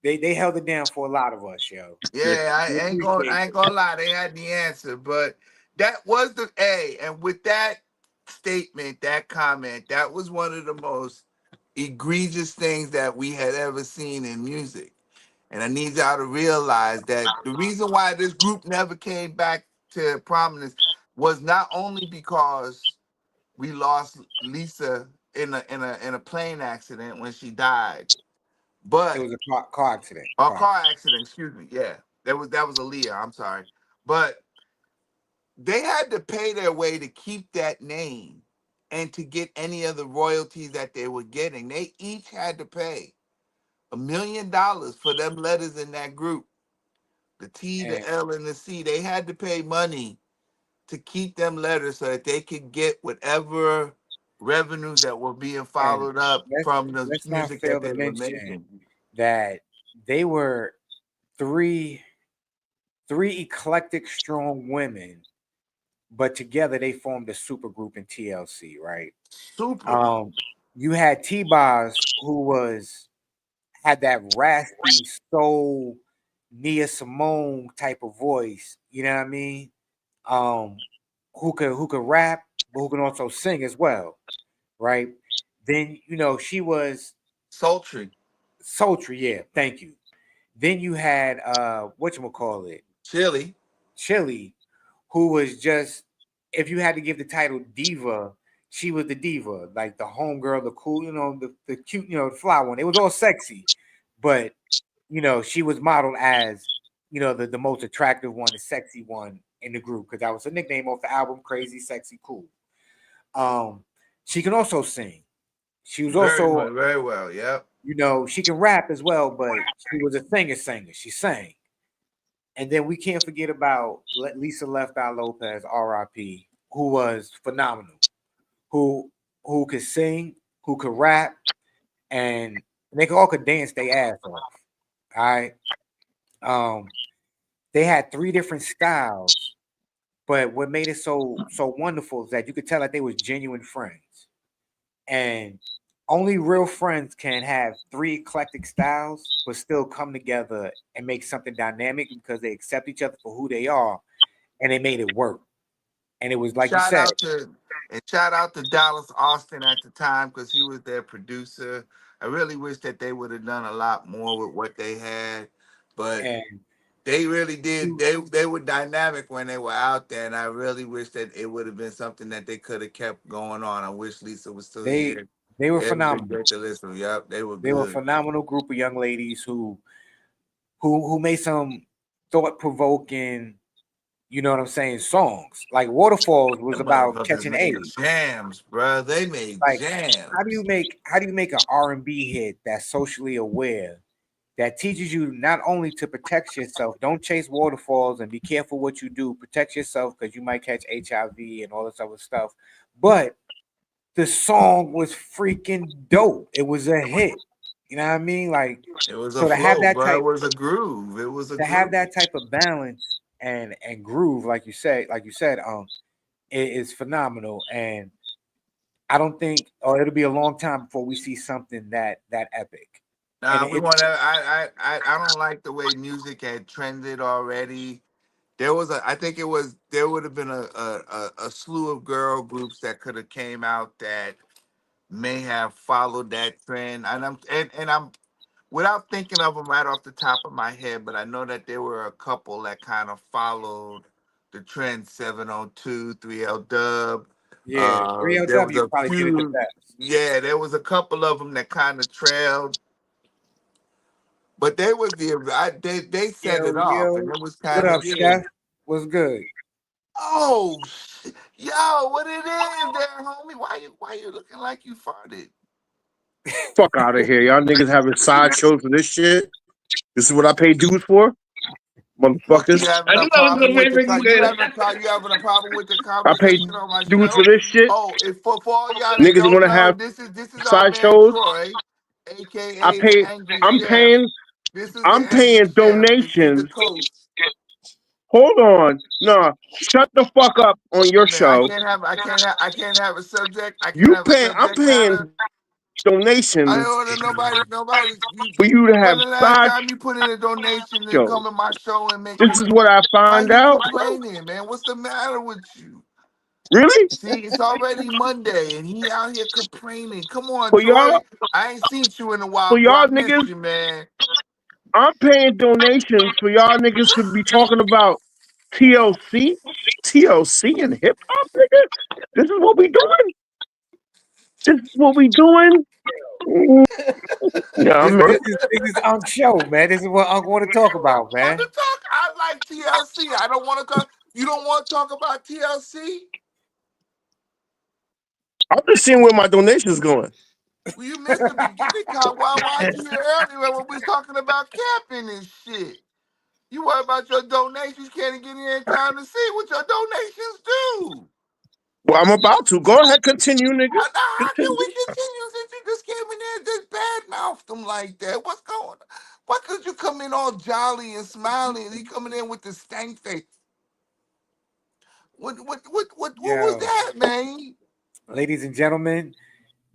They held it down for a lot of us, yo. Yeah. Yeah, We I appreciate ain't gonna lie, they had the answer, but that was the A. And with that statement, that comment, that was one of the most egregious things that we had ever seen in music. And I need y'all to realize that the reason why this group never came back to prominence was not only because we lost Lisa in a plane accident when she died, it but was a car accident. a Car car accident. accident. Excuse me. Yeah, that was Aaliyah. I'm sorry, but they had to pay their way to keep that name and to get any of the royalties that they were getting. They each had to pay $1 million for them letters in that group. The T, the And L, and the C. They had to pay money to keep them letters so that they could get whatever revenues that were being and followed up let's from the let's not music fail that to they were mention making. that they were three three eclectic strong women, but together they formed a super group in TLC, right? Super. Um, you had T-Boz, who had that raspy soul Nia Simone type of voice, you know what I mean? Um, who could rap, but who can also sing as well, right? Then she was Sultry. sultry, yeah, thank you. Then you had whatchamacallit, Chili. Chili, who was just, if you had to give the title diva, she was the diva, like the homegirl, the cool, the cute, the fly one. It was all sexy, but she was modeled as the most attractive one, the sexy one in the group, because that was a nickname off the album Crazy Sexy Cool. Um, she can also sing. She was Very also, much, very well. Yep. she can rap as well, but she was a singer. She sang. And then we can't forget about Lisa Left Eye Lopez, R.I.P., who was phenomenal, who who could sing, who could rap, and they all could dance their ass off. All right. Um, they had three different styles, but what made it so wonderful is that you could tell that they was genuine friends. And only real friends can have three eclectic styles, but still come together and make something dynamic because they accept each other for who they are, and they made it work. And it was like you Shout said, out to shout out to Dallas Austin at the time because he was their producer. I really wish that they would have done a lot more with what they had, but and they really did. you- They were dynamic when they were out there, and I really wish that it would have been something that they could have kept going on. I wish Lisa was still they here. they were It would be phenomenal. great to listen. Yep, they were They were a good. phenomenal group of young ladies who made some thought provoking, you know what I'm saying, songs. Like Waterfalls was Them about motherfuckers catching made AIDS. jams, bro. They made Like, jams. how do you make an R&B hit that's socially aware, that teaches you not only to protect yourself, don't chase waterfalls and be careful what you do, protect yourself because you might catch HIV and all this other stuff, but the song was freaking dope. It was a hit. You know what I mean? Like, It was a so to have flow, that bro. It type was a groove. It was a to have groove. that type of balance and groove, like you said, it is phenomenal. And I don't think, or it'll be a long time before we see something that epic. And Nah, we want to. I don't like the way music had trended already. There was a. I think it was. There would have been a slew of girl groups that could have came out that may have followed that trend. And I'm without thinking of them right off the top of my head, but I know that there were a couple that kind of followed the trend. 702, 3L Dub. yeah, There was 3LW a probably did it the few. best. Yeah, there was a couple of them that kind of trailed, but they was they set Yo, it off, and yo, it was what kind up, of yeah. Chef? What's good? Oh, yo, what it is there, homie? Why you looking like you farted? Fuck out of here. Y'all niggas having sideshows for this shit. This is what I pay dues for, What you motherfuckers. having I a knew I was problem gonna with make the you you say having that. you having a problem with the I pay conversation on my dues for show? this shit. Oh, if for all y'all that Niggas don't want to know, have this is our man sideshows. Troy, I aka the pay. Angry I'm Chef. paying. This is the I'm Angry paying Chef. This is the donations. coach. Hold on. Nah, shut the fuck up on Wait your a minute, show. I can't have a subject. I can't You have a pay. I'm subject paying matter. donations I don't order nobody. for you to When have the last side time you put in a donation to shows. come to my show and make This is money? what I Why find you out. complaining, man? What's the matter with you? Really? See, it's already Monday and he out here complaining. Come on, For y'all, Troy. I ain't seen you in a while, for bro. I y'all missed niggas, you, man. I'm paying donations for y'all niggas to be talking about TLC, TLC and hip hop, nigga. This is what we doing. This is what we doing. Yeah, This, man. this is Unc show, man. This is what Unc want to talk about, Want man. to talk? I like TLC. I don't want to talk. You don't want to talk about TLC? I'm just seeing where my donations going. Well, you missed the beginning, Con. Why'd you hear earlier when we was talking about camping and shit? You worry about your donations, can't get in time to see what your donations do. Well, I'm about to. Go ahead, continue, nigga. How can we Continue. continue since you just came in there and just badmouthed them like that? What's going on? Why could you come in all jolly and smiling and he coming in with the stank face? What was Yo, that, man? ladies and gentlemen,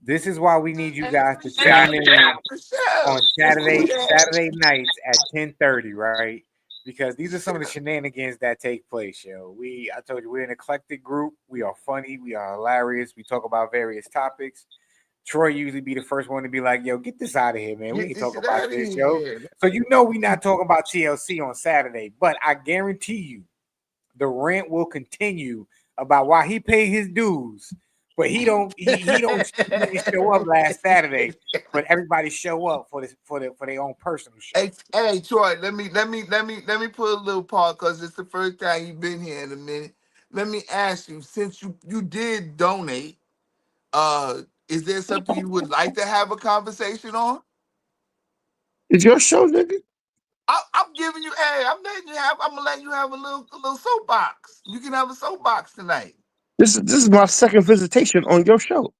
this is why we need you Hey, guys to Michelle, tune in Michelle, on Saturday nights at 10:30, right? Because these are some of the shenanigans that take place, yo. I told you, we're an eclectic group. We are funny. We are hilarious. We talk about various topics. Troy usually be the first one to be like, yo, get this out of here, man. We get ain't this talking shit about out of this, yo. here. So you know we not talking about TLC on Saturday, but I guarantee you the rant will continue about why he paid his dues, but he didn't show up last Saturday, but everybody show up for their own personal show. Hey, Troy, let me put a little part because it's the first time you've been here in a minute. Let me ask you, since you did donate, is there something you would like to have a conversation on? It's your show, nigga. I'm giving you, hey, I'm gonna let you have a little soapbox. You can have a soapbox tonight. This is my second visitation on your show.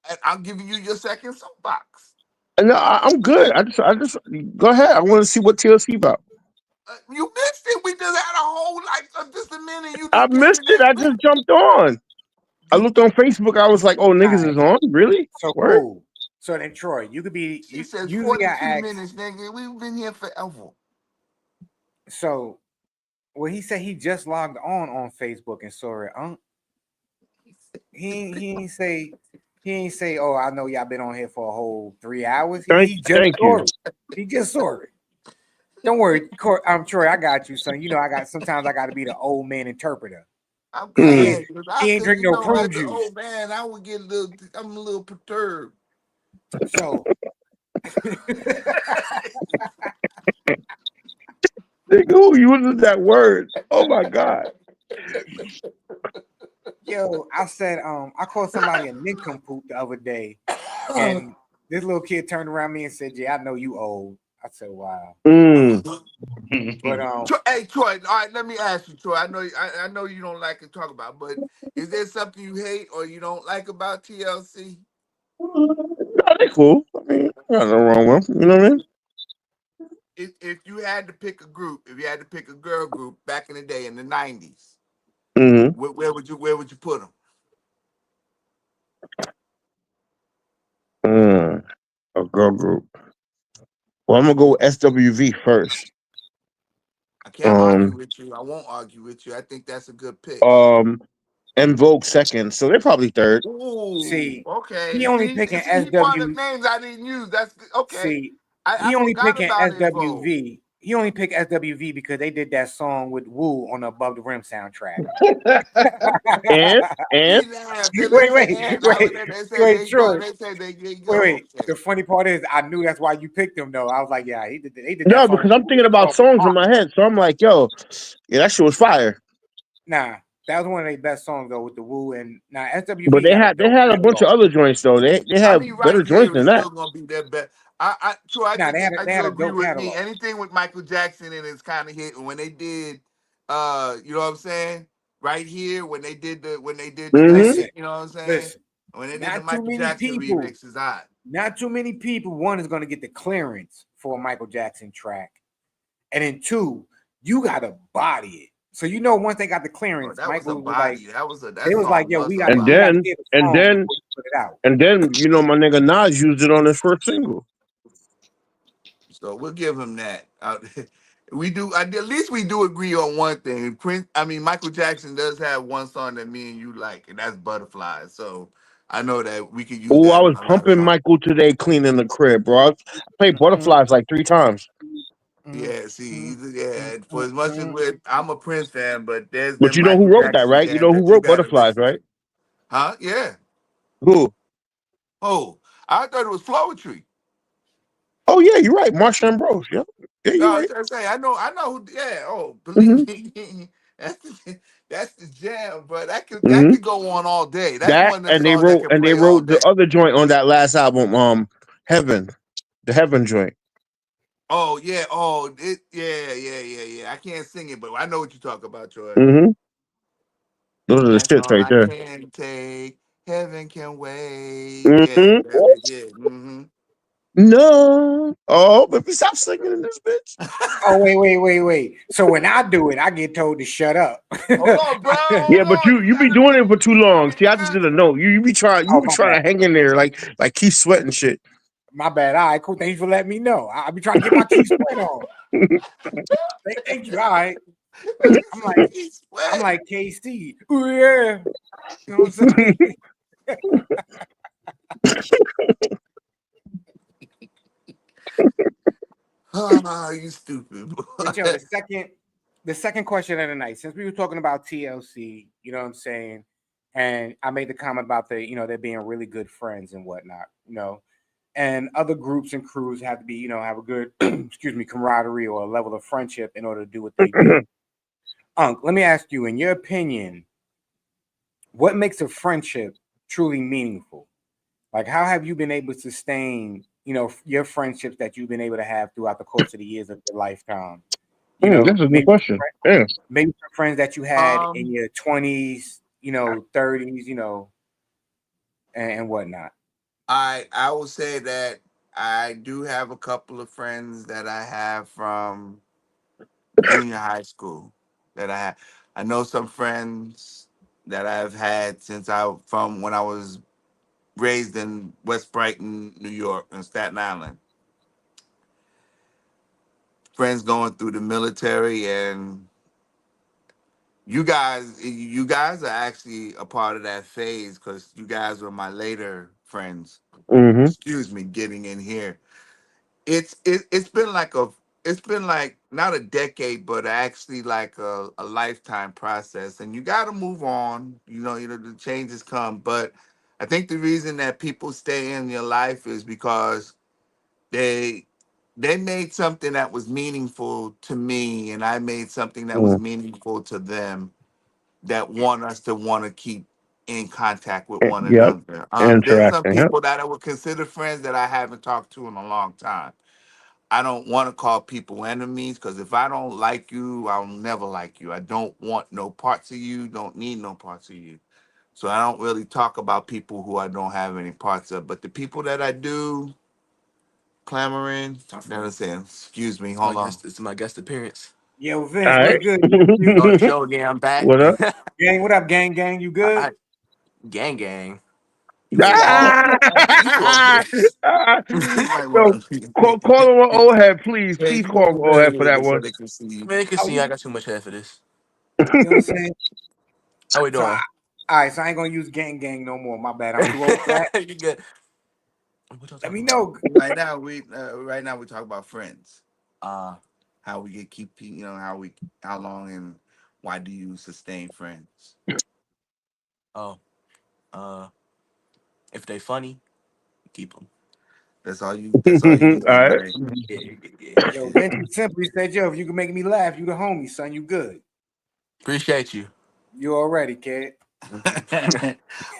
And I'm giving you your second soapbox. And I'm good. I just go ahead. I want to see what TLC about. You missed it. We just had a whole just a minute. You I just came missed in it. there. I just jumped on. I You, looked on Facebook. I was like, "Oh, All niggas right, is on, really?" so Word. cool. So then, Troy, you could be. she says Usually, I 42 ask. minutes, nigga. We've been here forever. So, well, he said he just logged on Facebook and saw it. He ain't say. He ain't say, "Oh, I know y'all been on here for a whole 3 hours." He just Thank saw you. it. He just saw it. Don't worry, I'm Troy. I got you, son. You know, sometimes I got to be the old man interpreter. I'm He Mm. ain't, glad because he ain't drink no prune as an juice. old man, I would get a little. I'm a little perturbed. So, Nigga, who uses that word? Oh my god. yo, I said, I called somebody a nincompoop the other day, and this little kid turned around me and said, "Yeah, I know you old." I said, "Wow," Mm. but Hey, Troy. All right, let me ask you, Troy. I know you don't like to talk about, but is there something you hate or you don't like about TLC? No, they cool. I mean, got nothing wrong with them. You know what I mean? If you had to pick a group, if you had to pick a girl group back in the day in the '90s, Mm-hmm. where would you put them? A girl group. Well, I'm gonna go with SWV first. I can't argue Um, with you. I won't argue with you. I think that's a good pick. um, and Vogue second. So they're probably third. Ooh, see, okay. he only See, picking he brought up SW. names I didn't use. That's good. Okay. See, I he only forgot picking about Info. SWV. He only picked SWV because they did that song with Woo on the Above the Rim soundtrack. and and He laughed. They wait, said, wait, and I was wait, there. They said wait, they go. Troy. They said they get Wait, go. wait. Okay. The funny part is, I knew that's why you picked him, though. I was like, yeah, they did that no, song. because I'm thinking about songs in my head. So I'm like, yo, yeah, that shit was fire. Nah, that was one of their best songs though with the Woo and now But SWV they got a had dope a bunch of catalog. other joints though. They I have mean, better right joints here is than that. still gonna be their best. Troy, I Nah, think they you had a agree dope with me. catalog. Anything with Michael Jackson and it's kind of hit. And when they did, you know what I'm saying? Right here, when they did the Mm-hmm. Listen, record, you know what I'm saying? listen. When they did the Not too Michael many Jackson people. remix, is hot. Not too many people. One is gonna get the clearance for a Michael Jackson track, and then two, you gotta body it. So once they got the Oh, clearance, that was a Michael was like, body. That they was like, song yo, was a we gotta And body. hear the then song put it out. And then my nigga Nas used it on his first single. So we'll give him that. We do. At least we do agree on one thing. Michael Jackson does have one song that me and you like, and that's "Butterflies." So I know that we could use Oh, I that was in a lot of pumping songs. Michael today cleaning the crib, bro. I played Mm, Butterflies like 3 times. mm, Yeah. See, mm, yeah. mm, For as much as mm. I'm a Prince fan, but there's But them you know who Michael wrote that, Jackson right? You jams know who that you wrote gotta Butterflies, listen. right? Huh? Yeah. Who? Oh, I thought it was Flowetry. Oh yeah, you're right. Marsha Ambrose. Yeah, yeah, No, you're I was right. trying to say I know who. Yeah. Oh, Hmm. believe me, that's the jam. But that Hmm. could go on all day. That's That one of them and they songs that wrote can and they play all wrote the day. other joint on that last album, Heaven, the Heaven joint. Oh yeah. Oh, yeah. I can't sing it, but I know what you talk about, Troy. Hmm. Those are the That's shits all right I there. can take. Heaven can wait. Yeah, Hmm. that's it. Yeah. Mm-hmm. No. Oh, baby, stop singing in this bitch. Oh, wait. So when I do it, I get told to shut up. Hold on, bro. Yeah, Hold but on. You you be gotta doing do it for too long. See, I just it. did a note. You be trying Oh, my bad. to hang in there like keep sweating shit. My bad. All right, cool. Thank you for letting me know. I'll be trying to get my key sweat on. Thank you. All right. I'm like, He's I'm sweating. like KC. Ooh, yeah. You know what I'm saying? Ah, you stupid But yo, boy. the second question of the night, since we were talking about TLC, you know what I'm saying? And I made the comment about they're being really good friends and whatnot. And other groups and crews have to be, have a good, excuse me, camaraderie or a level of friendship in order to do what they do. Unc, let me ask you, in your opinion, what makes a friendship truly meaningful? Like, how have you been able to sustain, your friendships that you've been able to have throughout the course of the years of your lifetime? That's a good question. Yeah. Maybe some friends that you had in Um, your 20s, 30s, and whatnot. I will say that I do have a couple of friends that I have from junior high school that I have. I know some friends that I've had since I from when I was raised in West Brighton, New York, and Staten Island. Friends going through the military, and you guys are actually a part of that phase because you guys were my later friends. Hmm. Excuse me, getting in here. It's been like it's been like not a decade, but actually like a lifetime process. And you got to move on. The changes come, but I think the reason that people stay in your life is because they they made something that was meaningful to me, and I made something that was meaningful to them, that want to keep in contact with one Yep. another. There's some Interacting. Yep. people that I would consider friends that I haven't talked to in a long time. I don't want to call people enemies because if I don't like you, I'll never like you. I don't want no parts of you, don't need no parts of you. So I don't really talk about people who I don't have any parts of. But the people that I do, clamoring, they're saying, excuse me, hold on. This is my guest appearance. Yo, All Vince, what's right. good? You? Show again. I'm back. What up? Gang, what up, gang? You good? I, gang, gang. Yeah, You you, all, Ah! you all this. you might Yo, want call him an old head, please. yeah, Please you call him move an old very head for that little so one. they can see you. Man, you can Oh, see I got too much hair for this. you know what I'm saying? How we So, doing? all right, so I ain't gonna use gang no more. My bad. I'm too old for that. You good? What y'all Let me talking about? know. Right now we talk about friends. How we get keep how long and why do you sustain friends? Oh, uh, if they funny, keep them. That's all you All need, right. right? Yo, Vince simply said, yo, if you can make me laugh, you the homie, son. You good. Appreciate you. You already, kid.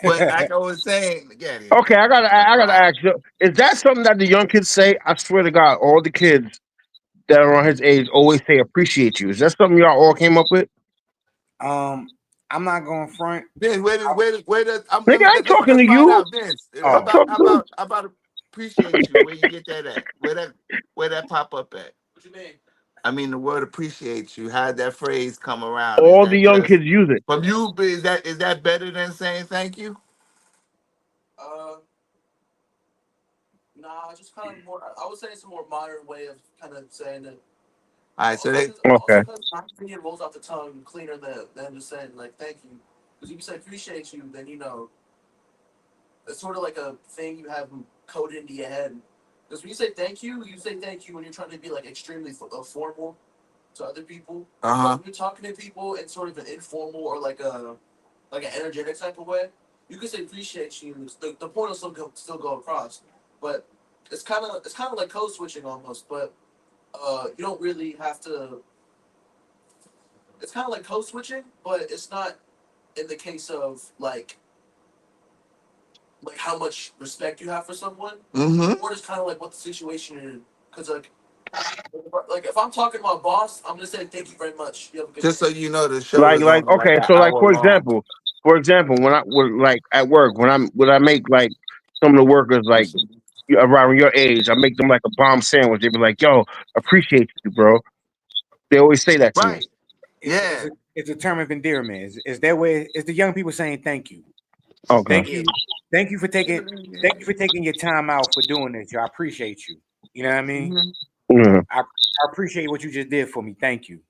But like I was saying, again, Okay, I gotta right. ask you: is that something that the young kids say? I swear to God, all the kids that are on his age always say "appreciate you." Is that something y'all all came up with? um, I'm not going front. Vince, where does Nigga, I ain't talking let's to find you. out, Vince. How I'm Oh, about talking how to about how about appreciate you? Where you get that at? Where that pop up at? What you mean? I mean, the word appreciate you. How'd that phrase come around? Is all the that young just kids use it. from you? But is that better than saying thank you? Nah, just kind of more. I would say it's a more modern way of kind of saying it. All right, so Also, they cause, Okay. also because my opinion rolls off the tongue cleaner than just saying like thank you. Because if you say appreciate you, then it's sort of like a thing you have coded into your head. Because when you say thank you when you're trying to be like extremely formal to other people. But uh-huh. when you're talking to people in sort of an informal or like an energetic type of way, you can say appreciate you. The point will still go across, but it's kind of like code switching almost. But you don't really have to. It's kind of like code switching, but it's not in the case of like how much respect you have for someone, Mm-hmm. or just kind of like what the situation is. Because like if I'm talking to my boss, I'm gonna say thank you very much. You have a good Just so day. you know, the show is only like Okay, an so like hour long. for example, when I was like at work, when I make like some of the workers like around your age, I make them like a bomb sandwich. They be like, "Yo, appreciate you, bro." They always say that to me. Right. It's Yeah. it's a term of endearment. Is their way? Is the young people saying thank you? Okay. Thank Yeah. you, thank you for taking, thank you for taking your time out for doing this. I appreciate you. You know what I mean? Mhm. Yeah. I appreciate what you just did for me. Thank you.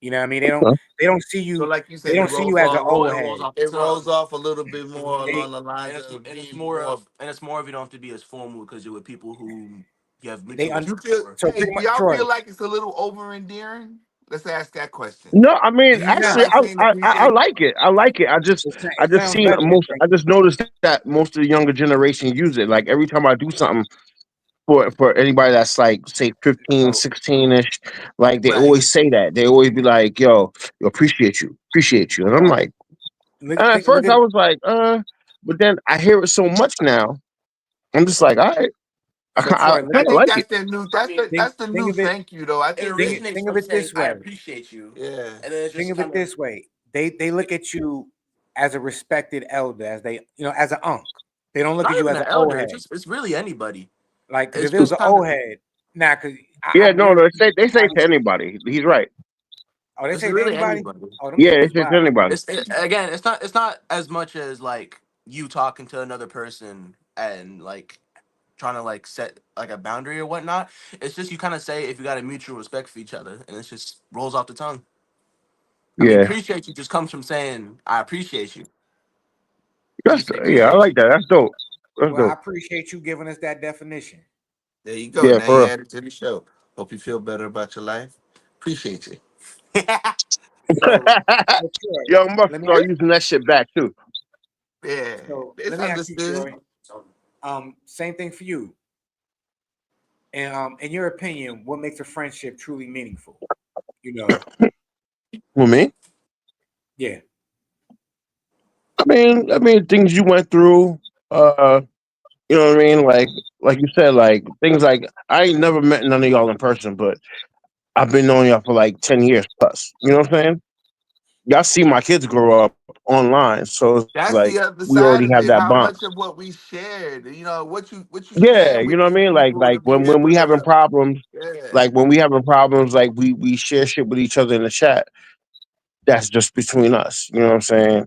You know what I mean? Okay. They don't see So, you. like you They said, it don't see rolls you as an off. old It rolls head. off the It rolls tongue. off a little bit more Mm-hmm. They along the lines of And it's being more more. of you don't have to be as formal because you're with people who you have they mutual un, You respect feel? for. so Hey, pretty do much y'all Troy. feel like it's a little over endearing? Let's ask that question. No, I Do mean, you feel Nah, actually, like saying I appreciate? like it. I like it. I it just sounds seen better than most. thank I you. just noticed that most of the younger generation use it. Like every time I do something for anybody that's like say 15, So 16 ish, like they Right. always say that. They always be like, yo, appreciate you," and I'm like, and at look first at I was like, but then I hear it so much now. I'm just like, all right, so I Troy. I kind of think like it. that's the new. I mean, Think That's the think new of it. thank you though. I it think they. originates Think of from it saying this I way. appreciate you, Yeah. and then it's Think just of it kind of this way. They look at you as a respected elder, as they as an unc. They don't look not at you even as an an old elder. head. It's really anybody. Like, because It's if it was just an kind old of head, nah, because Yeah, I no, guarantee they say it somebody. to anybody. He's right. Oh, they it's say to really anybody. anybody. Oh, them Yeah, niggas they is say it to wild. anybody. Again, it's not as much as like you talking to another person and like trying to like set like a boundary or whatnot. It's just you kind of say if you got a mutual respect for each other, and it just rolls off the tongue. I mean, Yeah, appreciate you just comes from saying I appreciate you. You can that's say yeah, I appreciate like you. that. That's dope. That's Well, I dope. appreciate you giving us that definition. There you go. Yeah, Now for you real. added to the show. Hope you feel better about your life. Appreciate you. So, so Troy, Yo, I'm about to let me start using that shit back too. Yeah, it's let me ask you, understood. Troy. Same thing for you. And in your opinion, what makes a friendship truly meaningful? You know, With me, yeah. I mean, things you went through. Uh, you know what I mean? Like you said, like things like I ain't never met none of y'all in person, but I've been knowing y'all for like 10 years plus. You know what I'm saying? Y'all see my kids grow up online, so it's like That's the other we already side have of that it. How bond. much of what we shared, what you Yeah, sharing you with know what I these mean? people, the When we people that having are, problems, yeah, like when we having problems, like we share shit with each other in the chat. That's just between us. You know what I'm saying?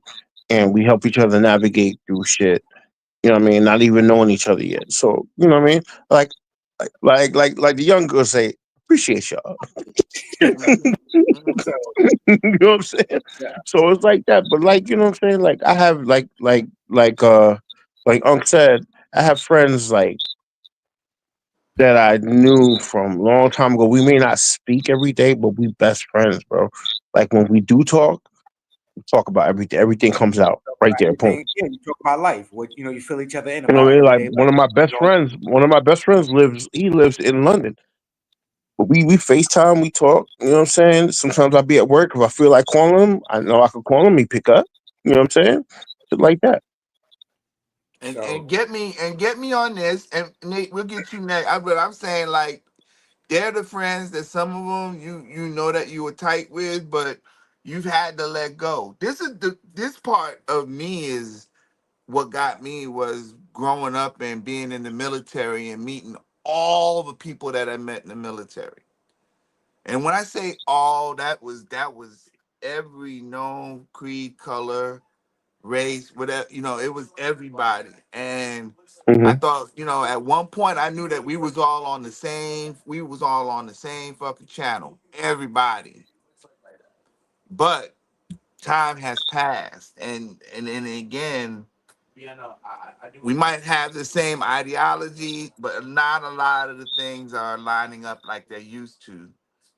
And we help each other navigate through shit. You know what I mean? Not even knowing each other yet. So you know what I mean? Like like the young girls say, appreciate y'all. hmm hmm So, You know what I'm saying? yeah. So it's like that. But like, you know what I'm saying? Like I have like Unc said, I have friends like that I knew from a long time ago. We may not speak every day, but we best friends, bro. Like when we do talk, we talk about everything. Everything comes out Talk right about there. Boom. everything. Yeah, you talk about life. What you fill each other in You know what about I mean? Like everyday life. one of my best friends lives in London. But we FaceTime, we talk, you know what I'm saying? Sometimes I'll be at work. If I feel like calling him, I know I can call him, he pick up. You know what I'm saying? Shit like that. and So get me on this, and Nate, we'll get you next. But I'm saying like they're the friends that some of them you know that you were tight with, but you've had to let go. This part of me is what got me was growing up and being in the military and meeting all the people that I met in the military. And when I say all, that was every known creed, color, race, whatever. It was everybody. And I Hmm. thought, at one point I knew that we was all on the same. We was all on the same fucking channel. Everybody. But time has passed, and then again, Yeah, no, I do we want to might have the same ideology, but not a lot of the things are lining up like they used to.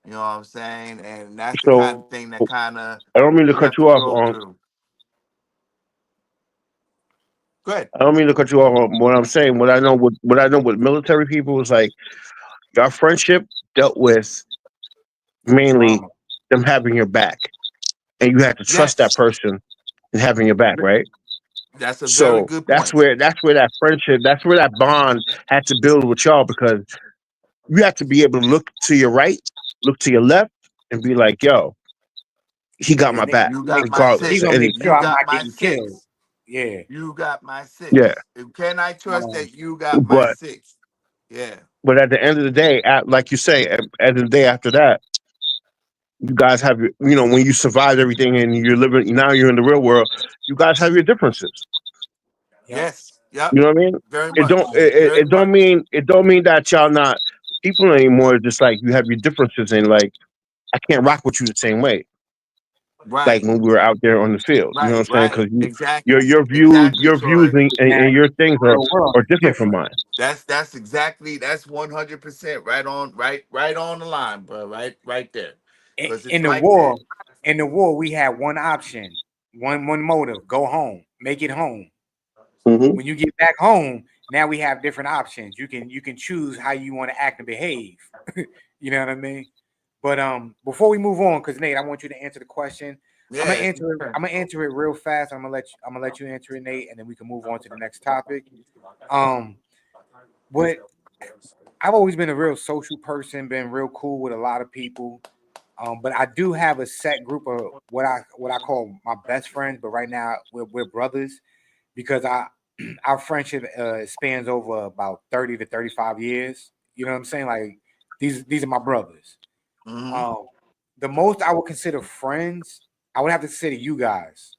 You know what I'm saying? And that's the kind of So thing that kind of I don't mean to we cut have to you off grow on. through. Good. I don't mean to cut you off on what I'm saying. What I know with military people is like your friendship dealt with mainly Trauma. them having your back, and you have to trust that Yes, person and having your back, right? that's a very So good that's point. where that friendship, that's where that bond had to build with y'all because you have to be able to look to your right, look to your left, and be like, "Yo, he got Yeah, my back, You got make my he regardless of gonna six. make anything." sure You I'm got not my getting killed. six. Yeah. You got my Yeah, six. Can I trust Um, that you got my but six? Yeah. at the end of the day, like you say, at the end of the day after that, you guys have when you survived everything and you're living now, you're in the real world. You guys have your differences. yep. Yes. Yep. You know what I mean? Very It don't much. it Very don't much. mean that y'all not people anymore. It's just like you have your differences and like I can't rock with you the same way. Like Right. when we were out there on the field, you know Right. what I'm saying? Right. Because your Exactly. your views Exactly, your views Troy. and And your things the world are is different from different. mine. That's 100% right on the line, bro. Right there. In, Because it's in the like that. war, in the war, we had one option, one motive: go home, make it home. Hmm. When you get back home, now we have different options. You can choose how you want to act and behave. You know what I mean? But before we move on, because Nate, I want you to answer the question. I'm gonna Yeah. answer it. I'm gonna answer it real fast. I'm gonna let you answer it, Nate, and then we can move on to the next topic. Um, what I've always been a real social person, been real cool with a lot of people. But I do have a set group of what I call my best friends. But right now we're brothers because I our friendship spans over about 30 to 35 years. You know what I'm saying? Like these are my brothers. Hmm. Um, the most I would consider friends, I would have to consider you guys.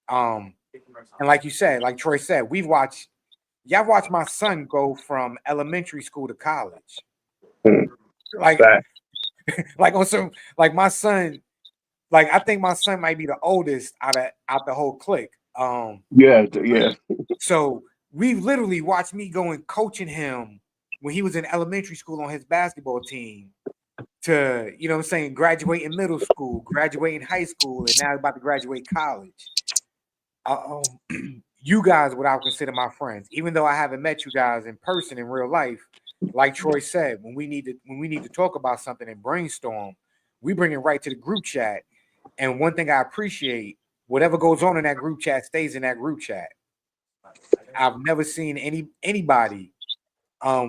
Um, and like you said, like Troy said, y'all watched my son go from elementary school to college. Like Fact. like on some like my son, like I think my son might be the oldest out the whole clique. Yeah, yeah. So we literally watched me go and coaching him when he was in elementary school on his basketball team to, what I'm saying, graduate in middle school, graduate in high school, and now about to graduate college. You guys, what I would consider my friends, even though I haven't met you guys in person in real life, like Troy said, when we need to talk about something and brainstorm, we bring it right to the group chat. And one thing I appreciate, whatever goes on in that group chat stays in that group chat. I've never seen anybody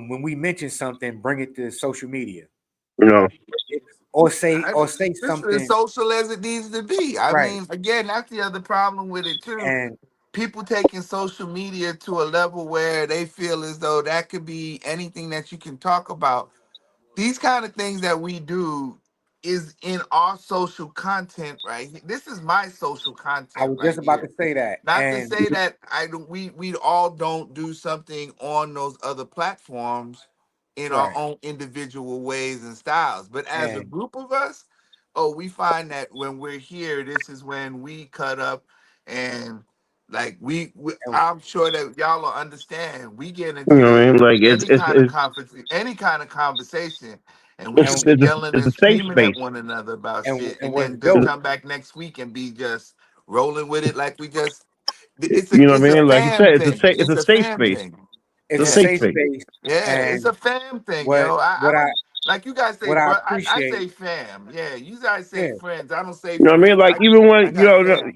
when we mention something bring it to social media You know. or say This is as something social as it needs to be. I right. mean, again, that's the other problem with it too. And People taking social media to a level where they feel as though that could be anything that you can talk about. These kind of things that we do is in our social content, right? This is my social I content was just right about to here. say that. Not to And say that I don't, we all don't do something on those other platforms in our right. own individual ways and styles, but as a And group of us, oh, we find that when we're here, this is when we cut up and like and, I'm sure that y'all will understand. We get You know what I into mean? Like any kind of conference, any kind of conversation, and we could and be yelling it's and a safe screaming at space. one another about and shit, and and what's then just dope, come back next week and be just rolling with it like we just. You know what It's I a mean? Like you fam said, thing. it's It's a a safe fam space. thing. it's It's a a Yeah, safe safe space. space. yeah, it's And a fam thing, what yo. what I Like you guys say, what I bro. I appreciate, say fam. Yeah, you guys say yeah, friends. I don't say You know what I mean? friends. Like even I when got fam.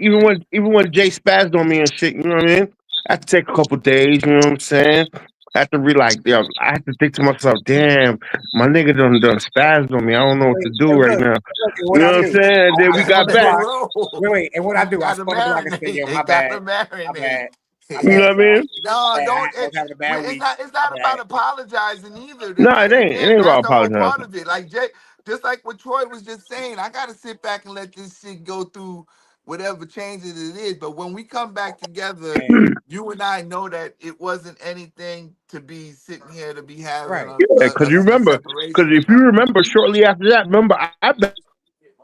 even when Jay spazzed on me and shit, you know what I mean? I had to take a couple days, you know what I'm saying? I have to be like, yo, I have to think to myself, damn, my nigga done spazzed on me. I don't know what to do and right look, now. and You what know I what I'm do, saying? And then I we That's spun got the how it back. block. roll. Wait, and what I You do, I gotta spun the block and say, marinate. yo, It my gotta bad, my marinate. bad, my You know bad, what I y'all. mean? No, I don't. was having a bad It's week. not. It's My not bad. about apologizing either. No, it ain't. It Again, ain't that's about the whole part apologizing. of it. Like Jay, just like what Troy was just saying, I gotta sit back and let this shit go through. whatever changes it is. But when we come back together, And you and I know that it wasn't anything to be sitting here to be having right. Yeah, because you a remember, because separation if you about. remember, shortly after that, remember I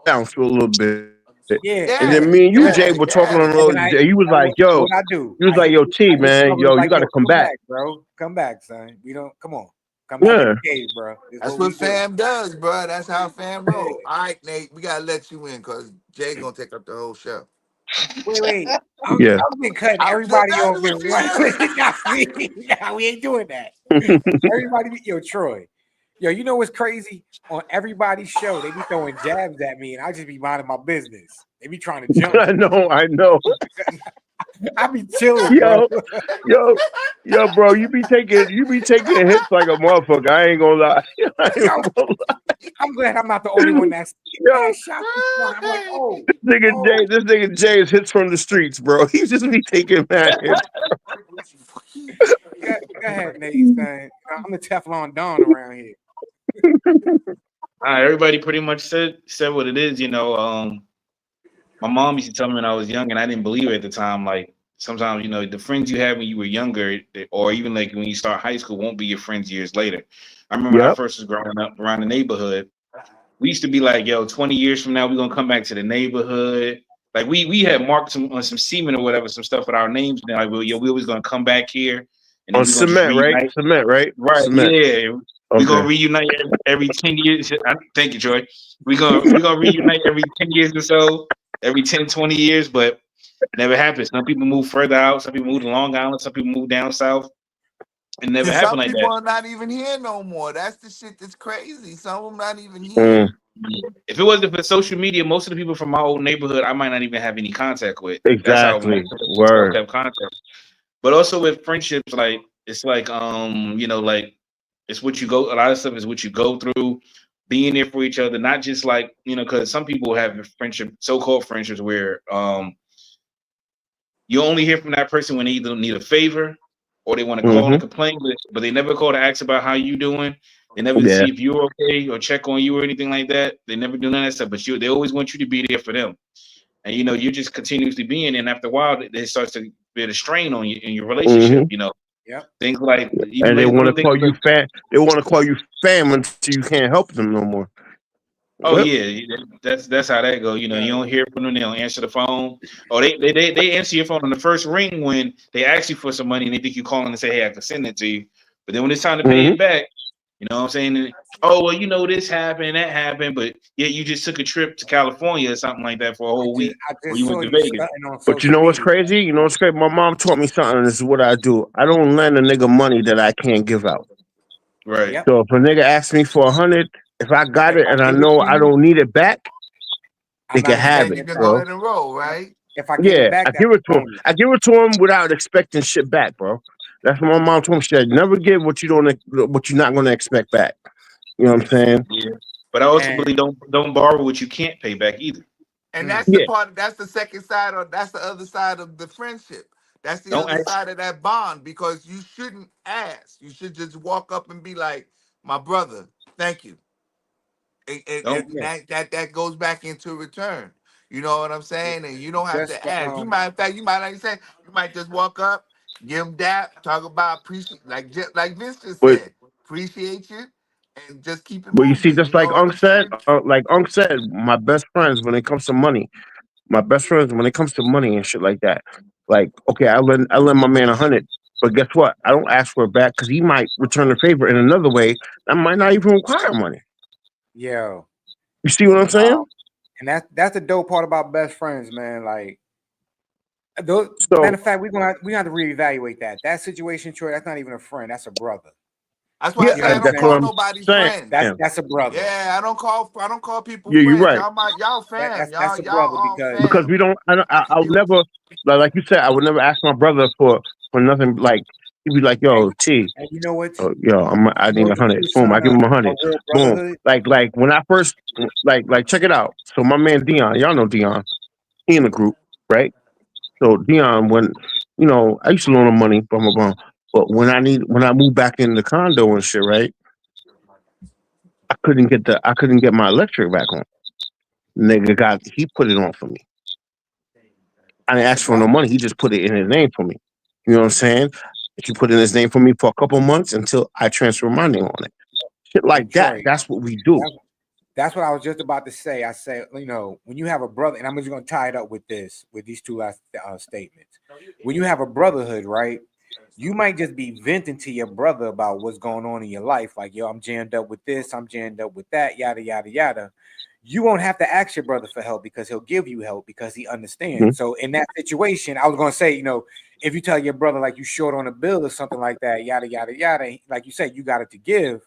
bounced for a little bit, and then me and you, Jay, were Yeah, talking and on then a little. Yeah, He was like, and then "Yo," I he was like, "Yo, what I T, do? man, I yo, hit you the got to brothers come like, back." yo, come back, bro. Come back, son. We don't come on. Come back in Yeah, the cave, bro. This is that's what what we do. fam does, bro. That's how fam Yeah. roll. All right, Nate, we gotta let you in because Jay gonna take up the whole show. Wait. yeah. I've been cutting That's everybody off in what you one. do. Nah, we ain't doing that. Everybody, yo, Troy. Yo, you know what's crazy? On everybody's show, they be throwing jabs at me, and I just be minding my business. They be trying to jump I me. know, I know. I be chilling, bro. Yo, yo, yo, bro, you be taking hits like a motherfucker. I ain't gonna lie. I Yo, ain't gonna I'm glad I'm not the only one that's Yo, mad shot this one. I'm like, oh, Jay, this nigga Jay is hits from the streets, bro. He just be taking mad hits. go ahead, Nate. Son. I'm the Teflon Don around here. Everybody pretty much said what it is. My mom used to tell me when I was young, and I didn't believe it at the time. Like sometimes, the friends you had when you were younger, or even like when you start high school, won't be your friends years later. I remember when I Yep. first was growing up around the neighborhood. We used to be like, yo, 20 years from now, we're gonna come back to the neighborhood. Like we had marked on some semen or whatever, some stuff with our names. And like, well, yo, we always gonna come back here, and then On we're gonna just cement, right? reunite. Cement, right? Right? Cement. Yeah, we're Okay. gonna reunite every 10 years. Thank you, Troy. We're gonna reunite every 10 years or so, every 10, 20 years, but never happened. Some people move further out, some people move to Long Island, some people move down south. It never Cause happened some like people that. are not even here no more. That's the shit that's crazy. Some of them not even Mm, here. If it wasn't for social media, most of the people from my old neighborhood, I might not even have any contact with. That's how most exactly. of us still Word. kept contact. But also with friendships, like it's like like it's what you go. A lot of stuff is what you go through, being there for each other, not just like because some people have friendship, so-called friendships, where you only hear from that person when they either need a favor or they want to call Mm-hmm. and complain, but they never call to ask about how you doing. They never Yeah. see if you're okay or check on you or anything like that. They never do none of that stuff. But they always want you to be there for them. And you're just continuously being. And after a while, it starts to build a strain on you in your relationship. Mm-hmm. Yep. Things like even And they like want to little things call like, you fam. They want to call you fam until you can't help them no more. oh Yep. yeah, that's how that go. You don't hear from them. They don't answer the phone. Or they answer your phone on the first ring when they ask you for some money and they think you calling and say, hey, I can send it to you. But then when it's time to pay Mm-hmm. it back, you know what I'm saying? Oh well, this happened, that happened, but yeah, you just took a trip to California or something like that for a I whole just week, I or just you went saw to you Vegas. stunting on But you social know what's media. crazy? You know what's crazy? My mom taught me something. This is what I do. I don't lend a nigga money that I can't give out. Right. Yep. So if a nigga asks me for 100, if I got If it I and I give it know to I you, don't need it back, I'm they not can have expecting Then it, you it can back. go bro. ahead and roll, Yep. right? If I get it Yeah, back, I that's give it a to him. bonus. I give it to him without expecting shit back, bro. That's what my mom told me. She said, "Never give what you're not gonna expect back." You know what I'm Yes. saying? Yeah. But I also And believe don't borrow what you can't pay back either. And mm, that's the Yeah. part. That's the second side, or that's the other side of the friendship. That's the Don't other ask. side of that bond because you shouldn't ask. You should just walk up and be like, "My brother, thank you," Don't. and yeah, that goes back into return. You know what I'm saying? And you don't have just to ask. You might, in fact, you might like you said, you might just walk up, give him dap, talk about appreciate, like Vince just But said, appreciate you, and just keep it but you see, moving. just You know like what Unc I'm said, saying? my best friends when it comes to money, my best friends when it comes to money and shit like that. Like, okay, I lend my man 100, but guess what? I don't ask for it back because he might return the favor in another way. I might not even require money. yo. You see what I'm saying? And that's the dope part about best friends, man. Like those, matter So of fact, we gonna have to reevaluate that. That situation, Troy, that's not even a friend, that's a brother. That's why I yeah, You know say what I I'm don't that's what call saying? I'm nobody saying. friends. That's a brother. Yeah, I don't call people Yeah, you're friends. right. Y'all That, fam. that's that's a Y'all brother all because Because we fam. don't. I'll never like you said. I would never ask my brother for nothing. Like he'd be like, and, "Yo, T, and you know what? yo, I You know need what a the hundred. true Boom, I sign give him a of hundred. real Boom. brotherhood? Like when I first check it out. So my man Dion, y'all know Dion. He in the group, right? So Dion, when I used to loan him money, blah blah blah. But when I moved back in the condo and shit, right? I couldn't get my electric back on. Nigga he put it on for me. I didn't ask for no money. He just put it in his name for me. You know what I'm saying? He put in his name for me for a couple months until I transfer my name on it. Shit And like that. Troy, That's what we do. that's what I was just about to say. I said, when you have a brother, and I'm just going to tie it up with these two last statements. When you have a brotherhood, right? You might just be venting to your brother about what's going on in your life. Like, yo, I'm jammed up with this, I'm jammed up with that, yada, yada, yada. You won't have to ask your brother for help because he'll give you help because he Mhm. understands. So in that situation, I was going to say, if you tell your brother like you short on a bill or something like that, yada, yada, yada, like you said, you got it to give.